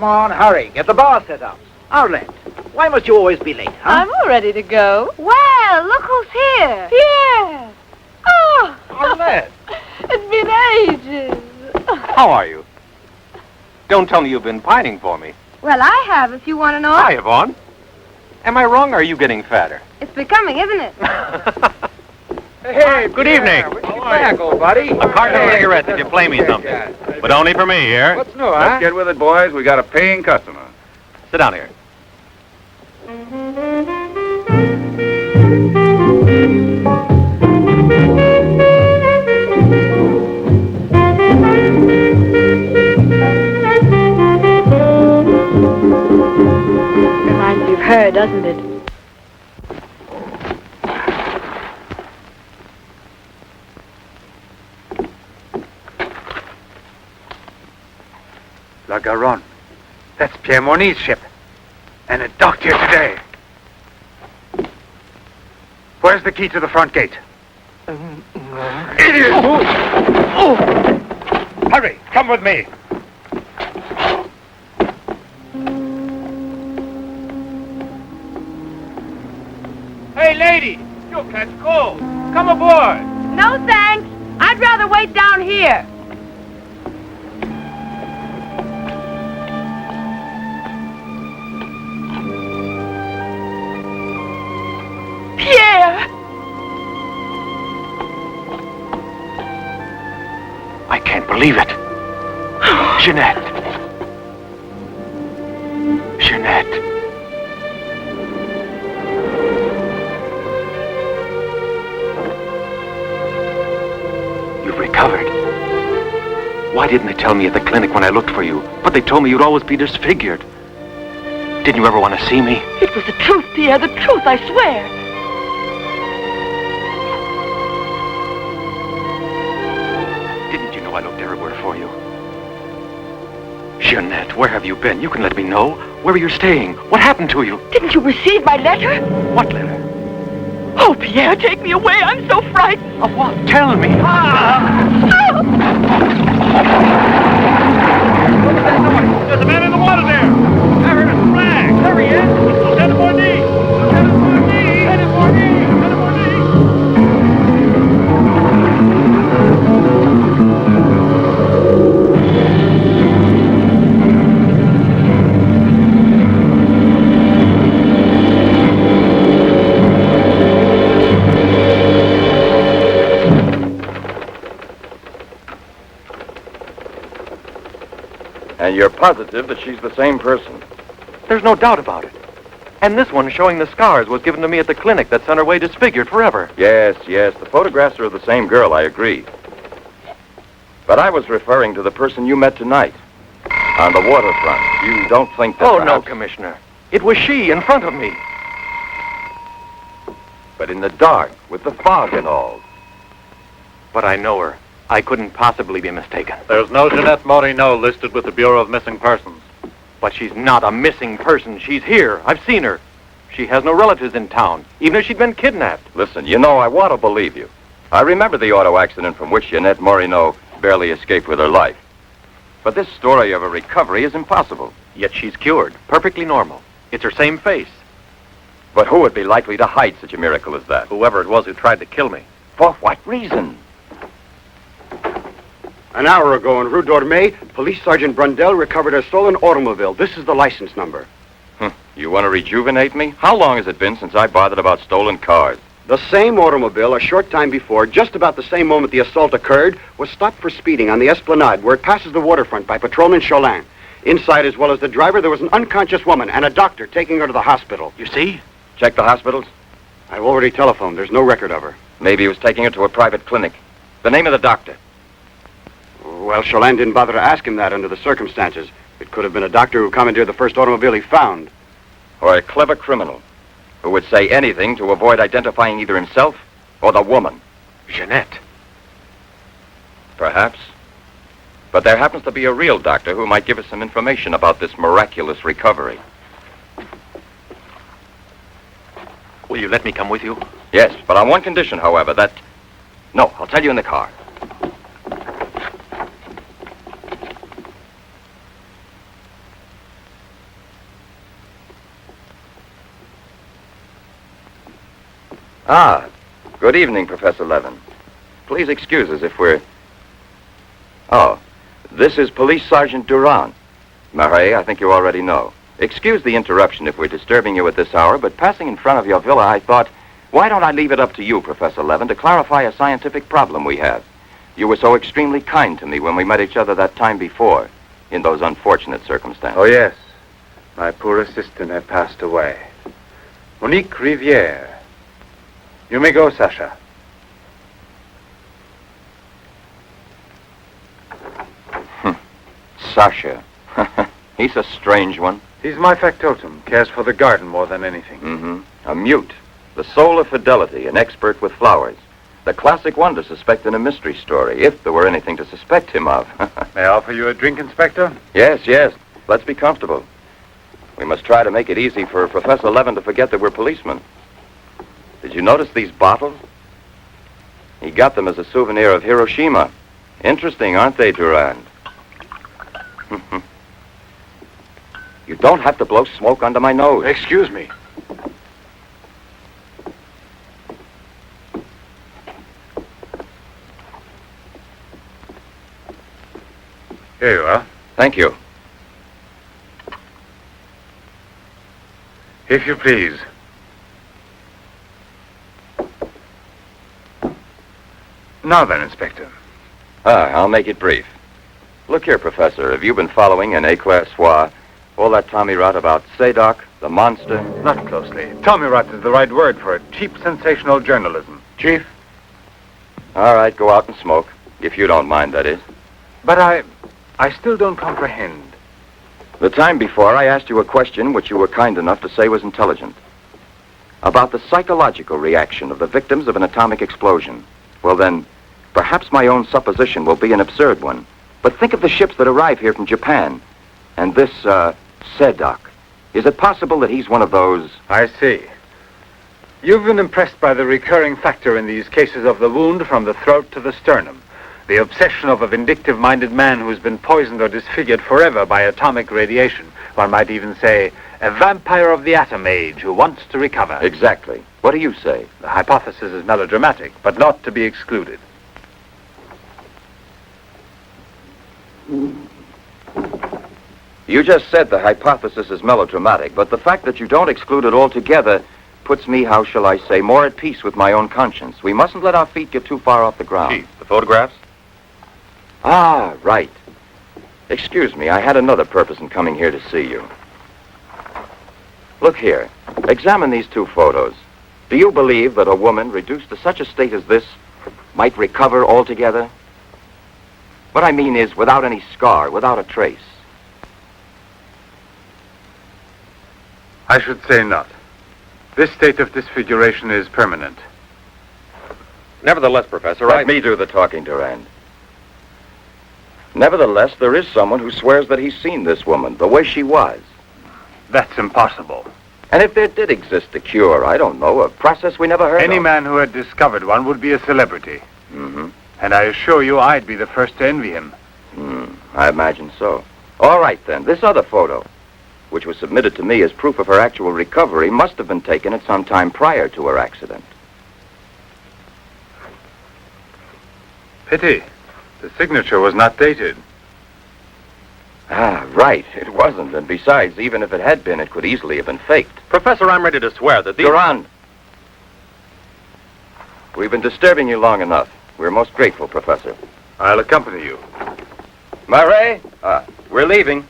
Come on, hurry. Get the bar set up. Arlette, why must you always be late, huh? I'm all ready to go. Well, look who's here. Yes. Oh. Arlette. It's been ages. How are you? Don't tell me you've been pining for me. Well, I have, if you want to know. Hi, Yvonne. Am I wrong, or are you getting fatter? It's becoming, isn't it? Hey, Good evening. When you get back, old buddy? A carton of cigarettes if you play me something. But only for me, here. What's new, huh? Let's get with it, boys. We got a paying customer. Sit down here. Reminds me of her, doesn't it? La Garonne. That's Pierre Monet's ship. And it docked here today. Where's the key to the front gate? Idiot! Oh! Hurry, come with me. Hey, lady, you'll catch cold. Come aboard. No, thanks. I'd rather wait down here. Pierre! I can't believe it. Jeanette. Jeanette. You've recovered. Why didn't they tell me at the clinic when I looked for you? But they told me you'd always be disfigured. Didn't you ever want to see me? It was the truth, Pierre, the truth, I swear. Didn't you know I looked everywhere for you? Jeanette, where have you been? You can let me know. Where are you staying? What happened to you? Didn't you receive my letter? What letter? Oh, Pierre, take me away. I'm so frightened. Of what? Tell me. There's a man in the water there. I heard a flag. There he is. It's Lieutenant Morney. Lieutenant Morney. Lieutenant Morney. Lieutenant Morney. And you're positive that she's the same person? There's no doubt about it. And this one showing the scars was given to me at the clinic that sent her away disfigured forever. Yes, yes. The photographs are of the same girl, I agree. But I was referring to the person you met tonight on the waterfront. You don't think that Oh, no, perhaps... Commissioner. It was she in front of me. But in the dark, with the fog and all. But I know her. I couldn't possibly be mistaken. There's no Jeanette Moreno listed with the Bureau of Missing Persons. But she's not a missing person. She's here. I've seen her. She has no relatives in town, even if she'd been kidnapped. Listen, you know, I want to believe you. I remember the auto accident from which Jeanette Moreno barely escaped with her life. But this story of a recovery is impossible. Yet she's cured, perfectly normal. It's her same face. But who would be likely to hide such a miracle as that? Whoever it was who tried to kill me. For what reason? An hour ago in Rue Dormay, Police Sergeant Brundell recovered a stolen automobile. This is the license number. You want to rejuvenate me? How long has it been since I bothered about stolen cars? The same automobile, a short time before, just about the same moment the assault occurred, was stopped for speeding on the Esplanade, where it passes the waterfront, by Patrolman Cholin. Inside, as well as the driver, there was an unconscious woman and a doctor taking her to the hospital. You see? Check the hospitals? I've already telephoned. There's no record of her. Maybe he was taking her to a private clinic. The name of the doctor? Well, Cholin didn't bother to ask him that under the circumstances. It could have been a doctor who commandeered the first automobile he found. Or a clever criminal who would say anything to avoid identifying either himself or the woman. Jeanette. Perhaps. But there happens to be a real doctor who might give us some information about this miraculous recovery. Will you let me come with you? Yes, but on one condition, however, that... No, I'll tell you in the car. Ah, good evening, Professor Levin. Please excuse us if we're... Oh, this is Police Sergeant Durand. Marais, I think you already know. Excuse the interruption if we're disturbing you at this hour, but passing in front of your villa, I thought, why don't I leave it up to you, Professor Levin, to clarify a scientific problem we have? You were so extremely kind to me when we met each other that time before, in those unfortunate circumstances. Oh, yes. My poor assistant had passed away. Monique Riviere. You may go, Sasha. Sasha. He's a strange one. He's my factotum. Cares for the garden more than anything. Mm-hmm. A mute. The soul of fidelity, an expert with flowers. The classic one to suspect in a mystery story, if there were anything to suspect him of. May I offer you a drink, Inspector? Yes, yes. Let's be comfortable. We must try to make it easy for Professor Levin to forget that we're policemen. Did you notice these bottles? He got them as a souvenir of Hiroshima. Interesting, aren't they, Durand? You don't have to blow smoke under my nose. Excuse me. Here you are. Thank you. If you please. Now then, Inspector. I'll make it brief. Look here, Professor, have you been following in Éclairsoir all that Tommy rot about Seddok, the monster? Not closely. Tommy rot is the right word for it. Cheap, sensational journalism. Chief? All right, go out and smoke. If you don't mind, that is. But I still don't comprehend. The time before, I asked you a question which you were kind enough to say was intelligent. About the psychological reaction of the victims of an atomic explosion. Well then, perhaps my own supposition will be an absurd one. But think of the ships that arrive here from Japan. And this, Seddok. Is it possible that he's one of those... I see. You've been impressed by the recurring factor in these cases of the wound from the throat to the sternum. The obsession of a vindictive-minded man who's been poisoned or disfigured forever by atomic radiation. One might even say, a vampire of the atom age who wants to recover. Exactly. What do you say? The hypothesis is melodramatic, but not to be excluded. You just said the hypothesis is melodramatic, but the fact that you don't exclude it altogether puts me, how shall I say, more at peace with my own conscience. We mustn't let our feet get too far off the ground. Chief, the photographs? Ah, right. Excuse me, I had another purpose in coming here to see you. Look here. Examine these two photos. Do you believe that a woman reduced to such a state as this might recover altogether? What I mean is without any scar, without a trace. I should say not. This state of disfiguration is permanent. Nevertheless, Professor, Let me do the talking, Durand. Nevertheless, there is someone who swears that he's seen this woman, the way she was. That's impossible. And if there did exist a cure, I don't know, a process we never heard of. Any man who had discovered one would be a celebrity. Mm-hmm. And I assure you I'd be the first to envy him. I imagine so. All right, then. This other photo, which was submitted to me as proof of her actual recovery, must have been taken at some time prior to her accident. Pity. The signature was not dated. Ah, right. It wasn't. And besides, even if it had been, it could easily have been faked. Professor, I'm ready to swear that these... Durand! We've been disturbing you long enough. We're most grateful, Professor. I'll accompany you. Marais! We're leaving.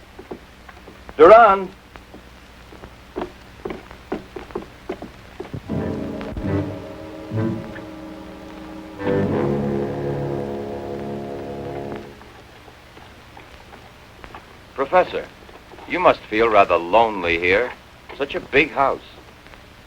Durand! Professor, you must feel rather lonely here. Such a big house.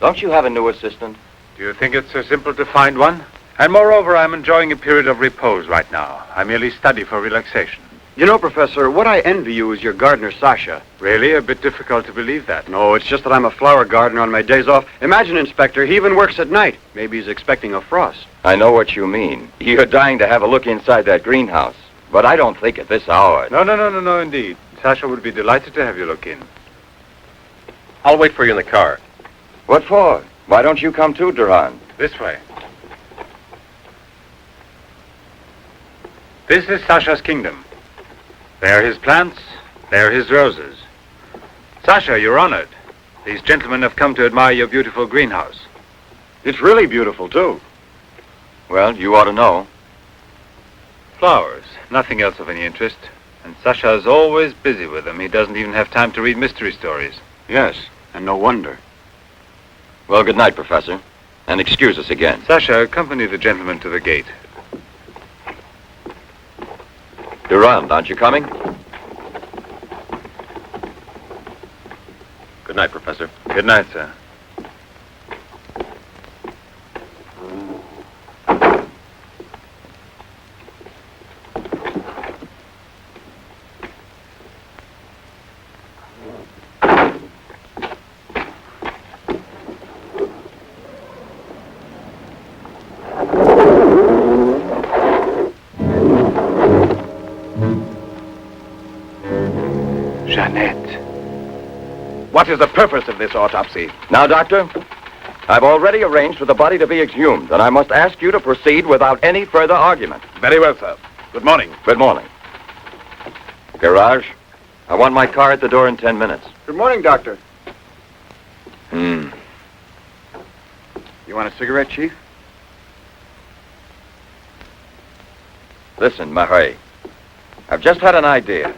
Don't you have a new assistant? Do you think it's so simple to find one? And moreover, I'm enjoying a period of repose right now. I merely study for relaxation. You know, Professor, what I envy you is your gardener, Sasha. Really? A bit difficult to believe that. No, it's just that I'm a flower gardener on my days off. Imagine, Inspector, he even works at night. Maybe he's expecting a frost. I know what you mean. You're dying to have a look inside that greenhouse. But I don't think at this hour. No, indeed. Sasha would be delighted to have you look in. I'll wait for you in the car. What for? Why don't you come too, Durand? This way. This is Sasha's kingdom. There are his plants, there are his roses. Sasha, you're honored. These gentlemen have come to admire your beautiful greenhouse. It's really beautiful, too. Well, you ought to know. Flowers, nothing else of any interest. And Sasha's always busy with them. He doesn't even have time to read mystery stories. Yes, and no wonder. Well, good night, Professor. And excuse us again. Sasha, accompany the gentleman to the gate. Durand, aren't you coming? Good night, Professor. Good night, sir. What is the purpose of this autopsy? Now, Doctor, I've already arranged for the body to be exhumed, and I must ask you to proceed without any further argument. Very well, sir. Good morning. Good morning. Garage, I want my car at the door in 10 minutes. Good morning, Doctor. Hmm. You want a cigarette, Chief? Listen, Marais, I've just had an idea.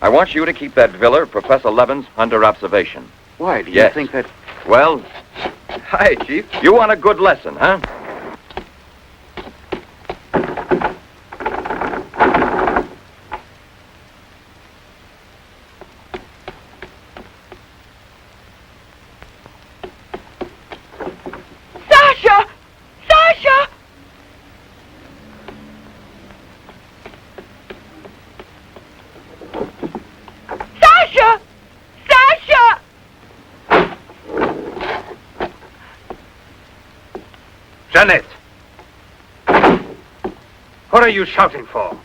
I want you to keep that villa of Professor Levin's under observation. Why? Do you Yes. think that... Well, hi, Chief. You want a good lesson, huh? Sasha! Sasha! Sasha! Sasha! Janet! What are you shouting for?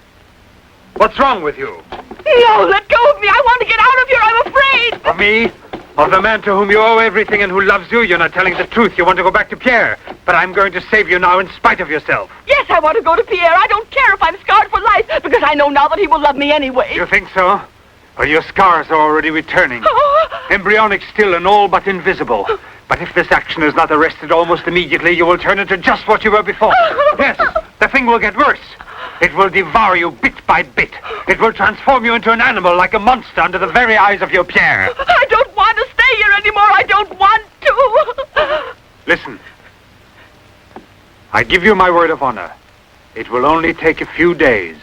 What's wrong with you? No, let go of me. I want to get out of here. I'm afraid. Of me? Of the man to whom you owe everything and who loves you? You're not telling the truth. You want to go back to Pierre. But I'm going to save you now in spite of yourself. Yes, I want to go to Pierre. I don't care if I'm scarred for life, because I know now that he will love me anyway. You think so? Well, your scars are already returning. Embryonic still and all but invisible. But if this action is not arrested almost immediately, you will turn into just what you were before. Yes, the thing will get worse. It will devour you bit by bit. It will transform you into an animal like a monster under the very eyes of your Pierre. I don't want to stay here anymore. I don't want to. Listen. I give you my word of honor. It will only take a few days,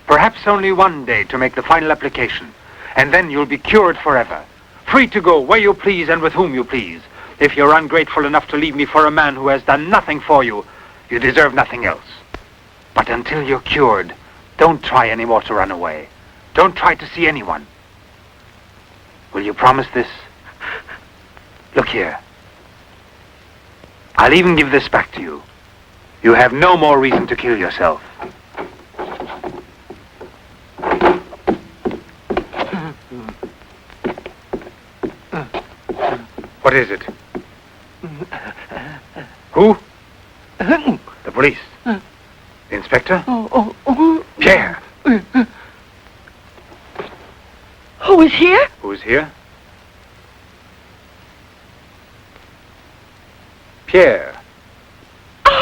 perhaps only one day, to make the final application. And then you'll be cured forever. Free to go where you please and with whom you please. If you're ungrateful enough to leave me for a man who has done nothing for you, you deserve nothing else. But until you're cured, don't try any more to run away. Don't try to see anyone. Will you promise this? Look here. I'll even give this back to you. You have no more reason to kill yourself. What is it? Who? The police. The inspector? Pierre. Who is here? Who is here? Pierre.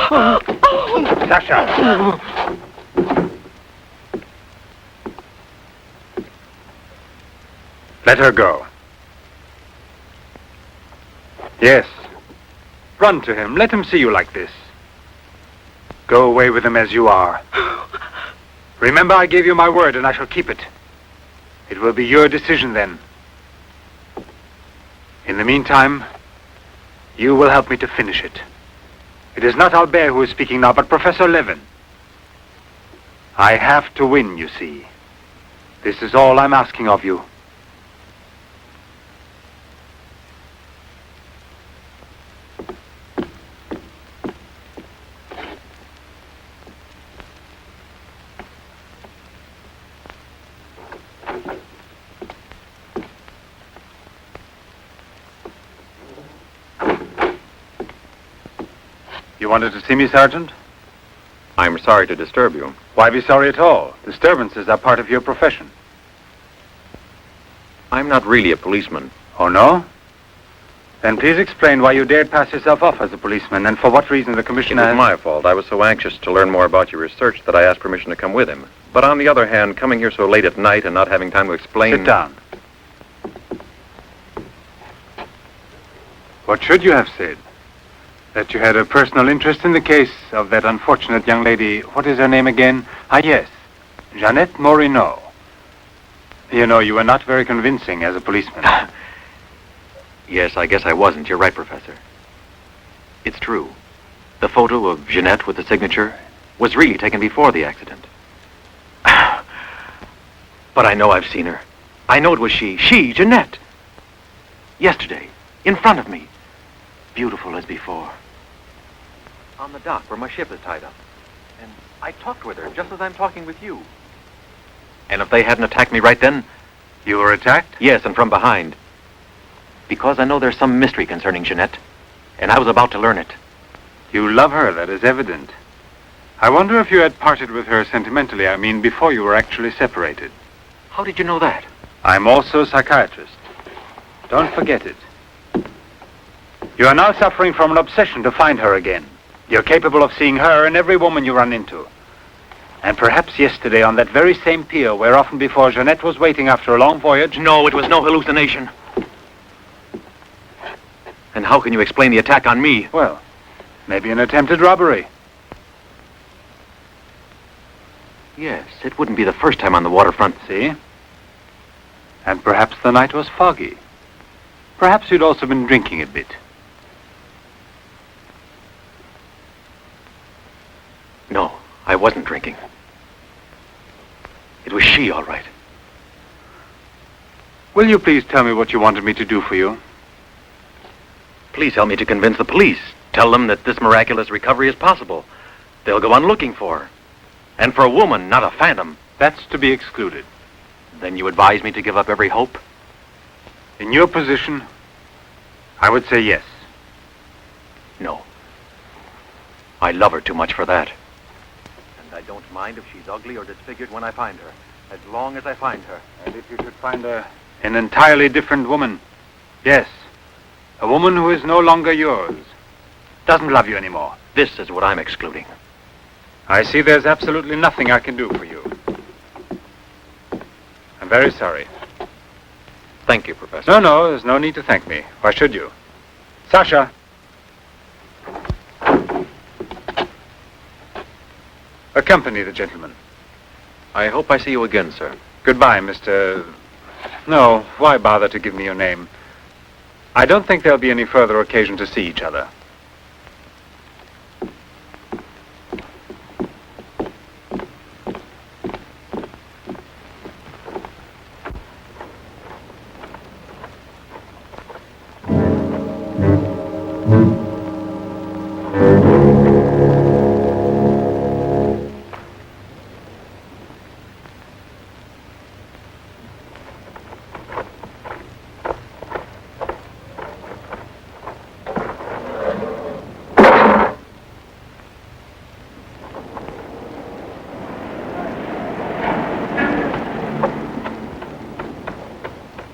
Sasha. Let her go. Yes. Run to him. Let him see you like this. Go away with him as you are. Remember, I gave you my word, and I shall keep it. It will be your decision then. In the meantime, you will help me to finish it. It is not Albert who is speaking now, but Professor Levin. I have to win, you see. This is all I'm asking of you. You wanted to see me, Sergeant? I'm sorry to disturb you. Why be sorry at all? Disturbances are part of your profession. I'm not really a policeman. Oh, no? Then please explain why you dared pass yourself off as a policeman, and for what reason the commissioner... It was my fault. I was so anxious to learn more about your research that I asked permission to come with him. But on the other hand, coming here so late at night and not having time to explain... Sit down. What should you have said? That you had a personal interest in the case of that unfortunate young lady... What is her name again? Ah, yes. Jeanette Moreau. You know, you were not very convincing as a policeman. Yes, I guess I wasn't. You're right, Professor. It's true. The photo of Jeanette with the signature was really taken before the accident. But I know I've seen her. I know it was she, Jeanette. Yesterday, in front of me. Beautiful as before. On the dock where my ship is tied up. And I talked with her just as I'm talking with you. And if they hadn't attacked me right then... You were attacked? Yes, and from behind. Because I know there's some mystery concerning Jeanette, and I was about to learn it. You love her, that is evident. I wonder if you had parted with her sentimentally, I mean, before you were actually separated. How did you know that? I'm also a psychiatrist. Don't forget it. You are now suffering from an obsession to find her again. You're capable of seeing her and every woman you run into. And perhaps yesterday on that very same pier where often before Jeanette was waiting after a long voyage... No, it was no hallucination. And how can you explain the attack on me? Well, maybe an attempted robbery. Yes, it wouldn't be the first time on the waterfront. See? And perhaps the night was foggy. Perhaps you'd also been drinking a bit. No, I wasn't drinking. It was she, all right. Will you please tell me what you wanted me to do for you? Please help me to convince the police. Tell them that this miraculous recovery is possible. They'll go on looking for her. And for a woman, not a phantom. That's to be excluded. Then you advise me to give up every hope? In your position, I would say yes. No. I love her too much for that. And I don't mind if she's ugly or disfigured when I find her. As long as I find her. And if you should find an entirely different woman? Yes. A woman who is no longer yours. Doesn't love you anymore. This is what I'm excluding. I see there's absolutely nothing I can do for you. I'm very sorry. Thank you, Professor. No, there's no need to thank me. Why should you? Sasha! Accompany the gentleman. I hope I see you again, sir. Goodbye, Mr... No, why bother to give me your name? I don't think there'll be any further occasion to see each other.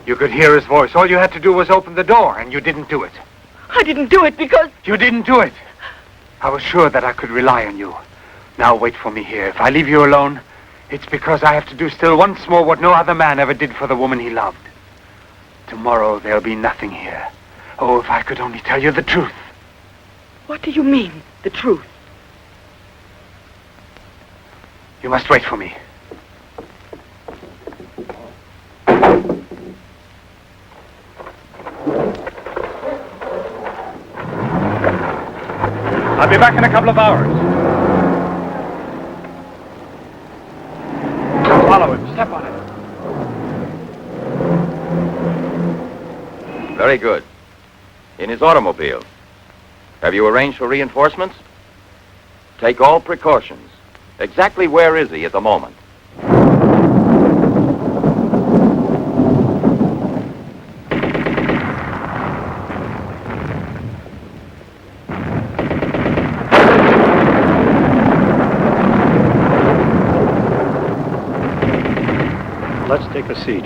You could hear his voice. All you had to do was open the door, and you didn't do it. I didn't do it because... You didn't do it. I was sure that I could rely on you. Now wait for me here. If I leave you alone, it's because I have to do still once more what no other man ever did for the woman he loved. Tomorrow there'll be nothing here. Oh, if I could only tell you the truth. What do you mean, the truth? You must wait for me. I'll be back in a couple of hours. Follow him. Step on it. Very good. In his automobile. Have you arranged for reinforcements? Take all precautions. Exactly where is he at the moment? a seat.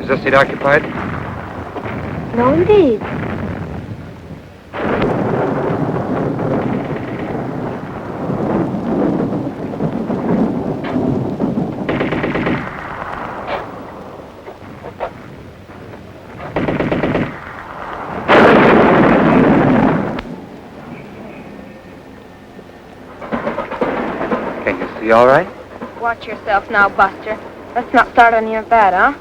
Is this seat occupied? No, indeed. Can you see all right? Watch yourself now, Buster. Let's not start any of that, huh?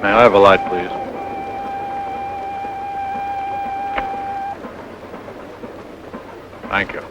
May I have a light, please? Thank you.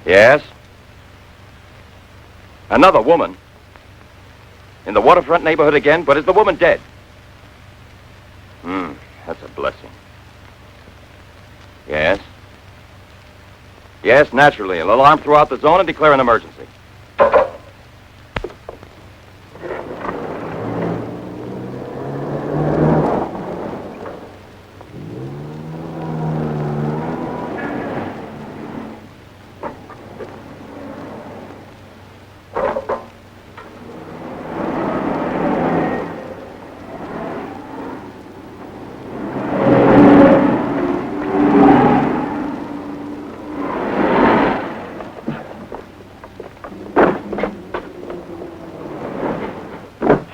Yes? Another woman? In the waterfront neighborhood again? But is the woman dead? That's a blessing. Yes? Yes, naturally. An alarm throughout the zone and declare an emergency.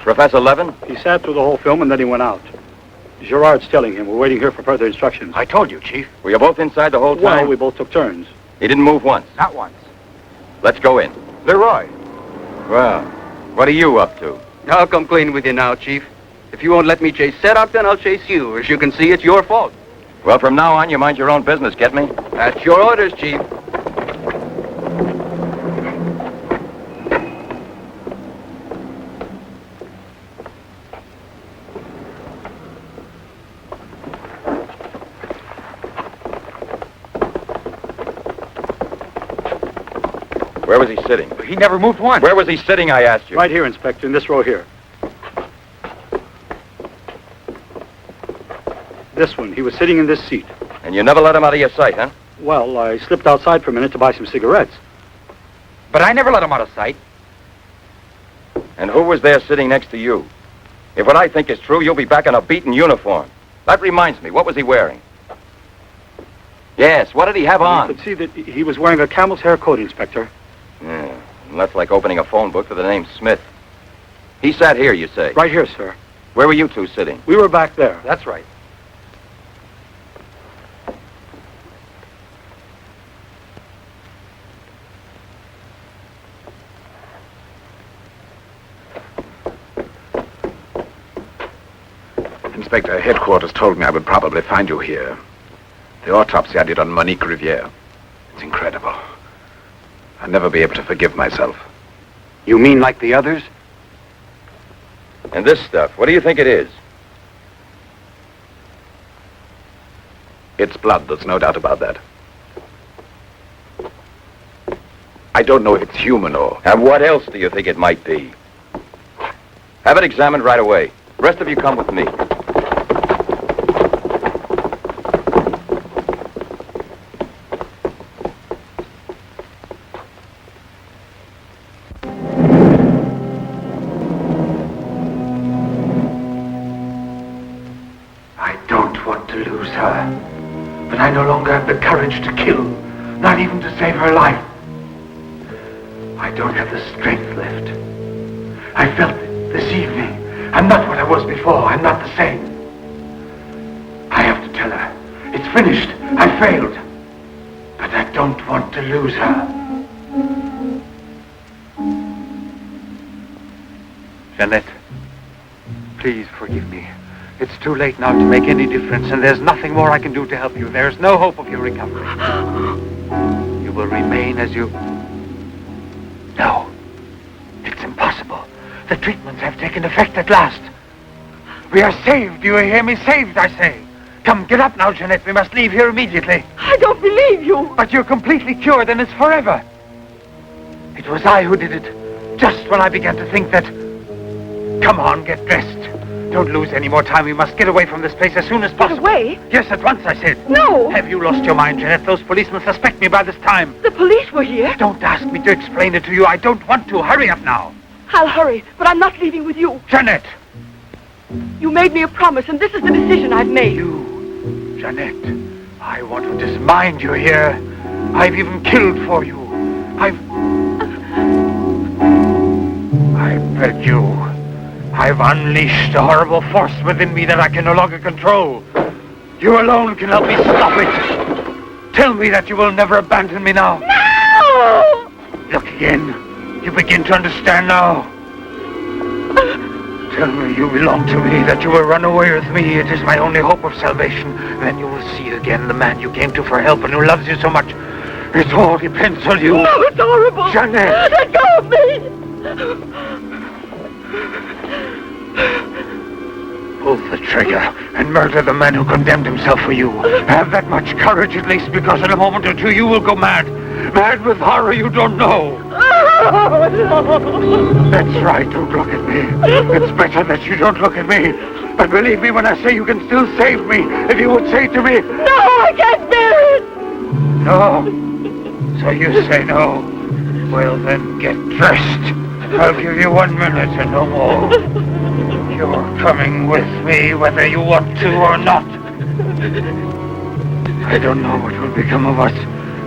Professor Levin? He sat through the whole film and then he went out. Gerard's telling him. We're waiting here for further instructions. I told you, Chief. Were you both inside the whole time? Well, we both took turns. He didn't move once. Not once. Let's go in. Leroy. Well, what are you up to? I'll come clean with you now, Chief. If you won't let me chase Seddok, then I'll chase you. As you can see, it's your fault. Well, from now on, you mind your own business, get me? That's your orders, Chief. Where was he sitting? He never moved once. Where was he sitting, I asked you? Right here, Inspector, in this row here. This one. He was sitting in this seat. And you never let him out of your sight, huh? Well, I slipped outside for a minute to buy some cigarettes. But I never let him out of sight. And who was there sitting next to you? If what I think is true, you'll be back in a beaten uniform. That reminds me, what was he wearing? Yes, what did he have on? You could see that he was wearing a camel's hair coat, Inspector. Yeah, and that's like opening a phone book for the name Smith. He sat here, you say? Right here, sir. Where were you two sitting? We were back there. That's right. Inspector, headquarters told me I would probably find you here. The autopsy I did on Monique Riviere. It's incredible. I'll never be able to forgive myself. You mean like the others? And this stuff, what do you think it is? It's blood, there's no doubt about that. I don't know if it's human or... And what else do you think it might be? Have it examined right away. The rest of you come with me. I don't want to lose her, but I no longer have the courage to kill, not even to save her life. I don't have the strength left. I felt it this evening. I'm not what I was before. I'm not the same. I have to tell her. It's finished. I failed. But I don't want to lose her. Jeanette, please forgive me. It's too late now to make any difference, and there's nothing more I can do to help you. There's no hope of your recovery. You will remain as you... No. It's impossible. The treatments have taken effect at last. We are saved. Do you hear me? Saved, I say. Come, get up now, Jeanette. We must leave here immediately. I don't believe you. But you're completely cured, and it's forever. It was I who did it. Just when I began to think that... Come on, get dressed. Don't lose any more time. We must get away from this place as soon as possible. Get away? Yes, at once, I said. No. Have you lost your mind, Jeanette? Those policemen suspect me by this time. The police were here. Don't ask me to explain it to you. I don't want to. Hurry up now. I'll hurry, but I'm not leaving with you. Jeanette! You made me a promise, and this is the decision I've made. You, Jeanette, I want to dismind you here. I've even killed for you. I beg you. I've unleashed a horrible force within me that I can no longer control. You alone can help me stop it. Tell me that you will never abandon me now. No! Look again. You begin to understand now. Tell me you belong to me, that you will run away with me. It is my only hope of salvation. Then you will see again the man you came to for help and who loves you so much. It all depends on you. No, it's horrible. Jeanette! Let go of me! Pull the trigger and murder the man who condemned himself for you. Have that much courage at least, because in a moment or two you will go mad. Mad with horror you don't know. That's right, don't look at me. It's better that you don't look at me. But believe me when I say you can still save me. If you would say to me... No, I can't bear it! No? So you say no? Well then, get dressed. I'll give you 1 minute and no more. You're coming with me whether you want to or not. I don't know what will become of us.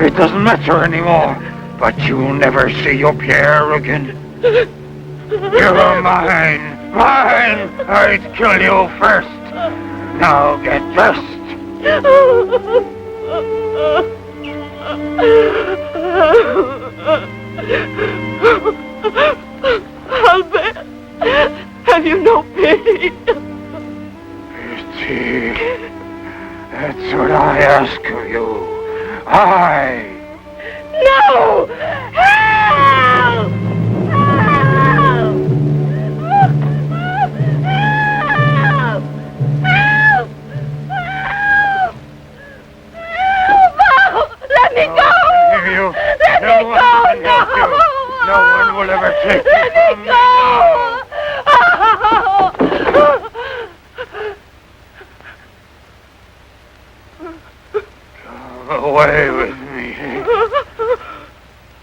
It doesn't matter anymore. But you'll never see your Pierre again. You're mine. Mine! I'd kill you first. Now get dressed. Albert, have you no pity? Pity? That's what I ask of you. I... No! Help! Help! Help! Help! Help! Let me go! Let me go! No one will ever take Let me go! Go away with me.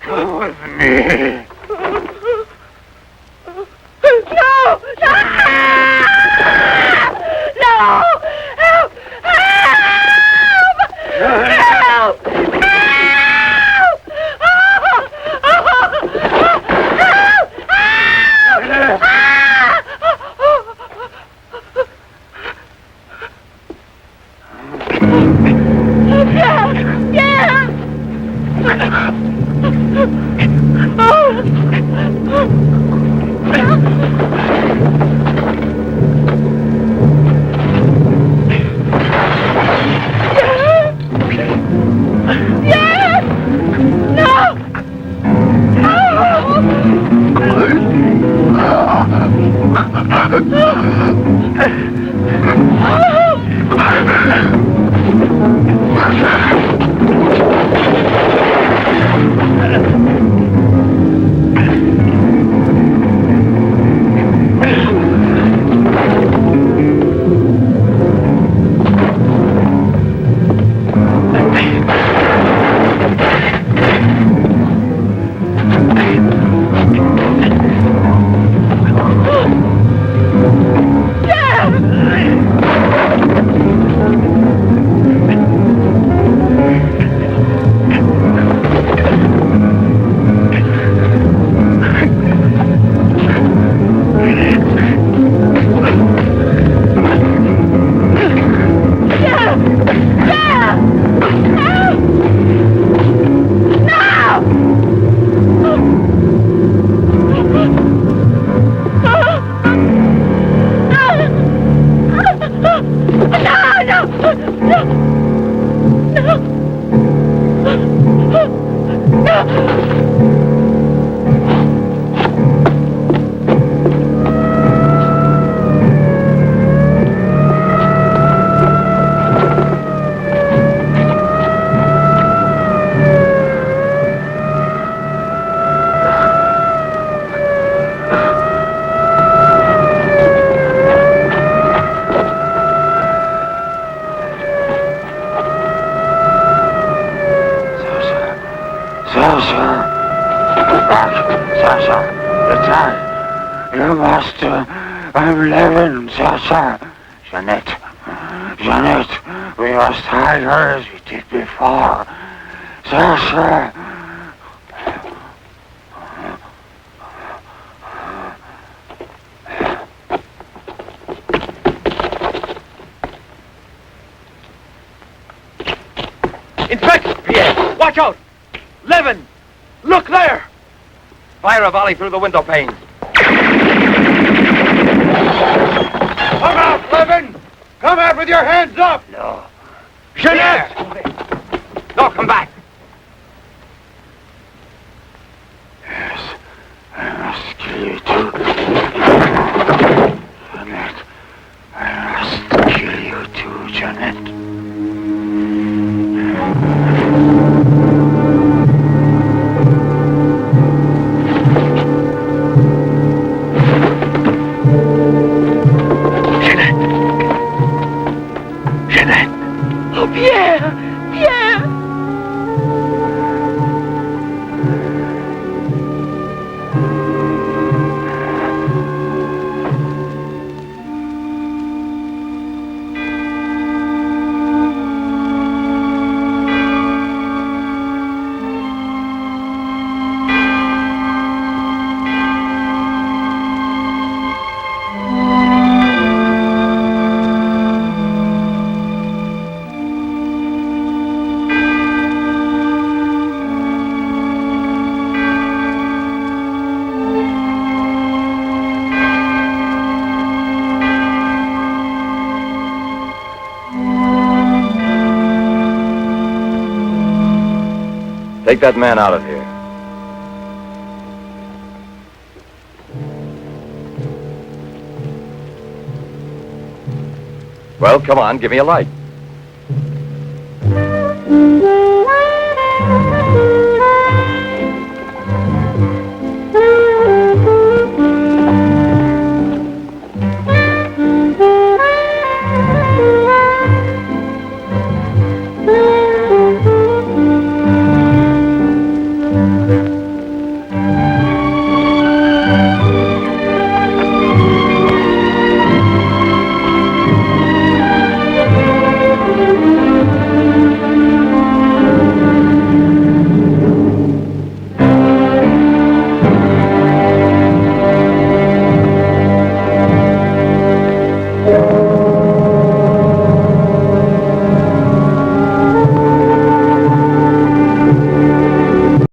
Go with me. No! No! No! Help! Help! Help! back, Sasha. The time. You must... I'm living, Sasha. Jeanette. Jeanette, we must hide her as we did before. Sasha. Inspector! Pierre, watch out! Levin! Look there! Fire a volley through the window panes. Come out, Levin! Come out with your hands up! No. Jeanette! No, come back! Yes, I must kill you too. Jeanette, I must kill you too, Jeanette. Oh, Pierre! Pierre! Take that man out of here. Well, come on, give me a light.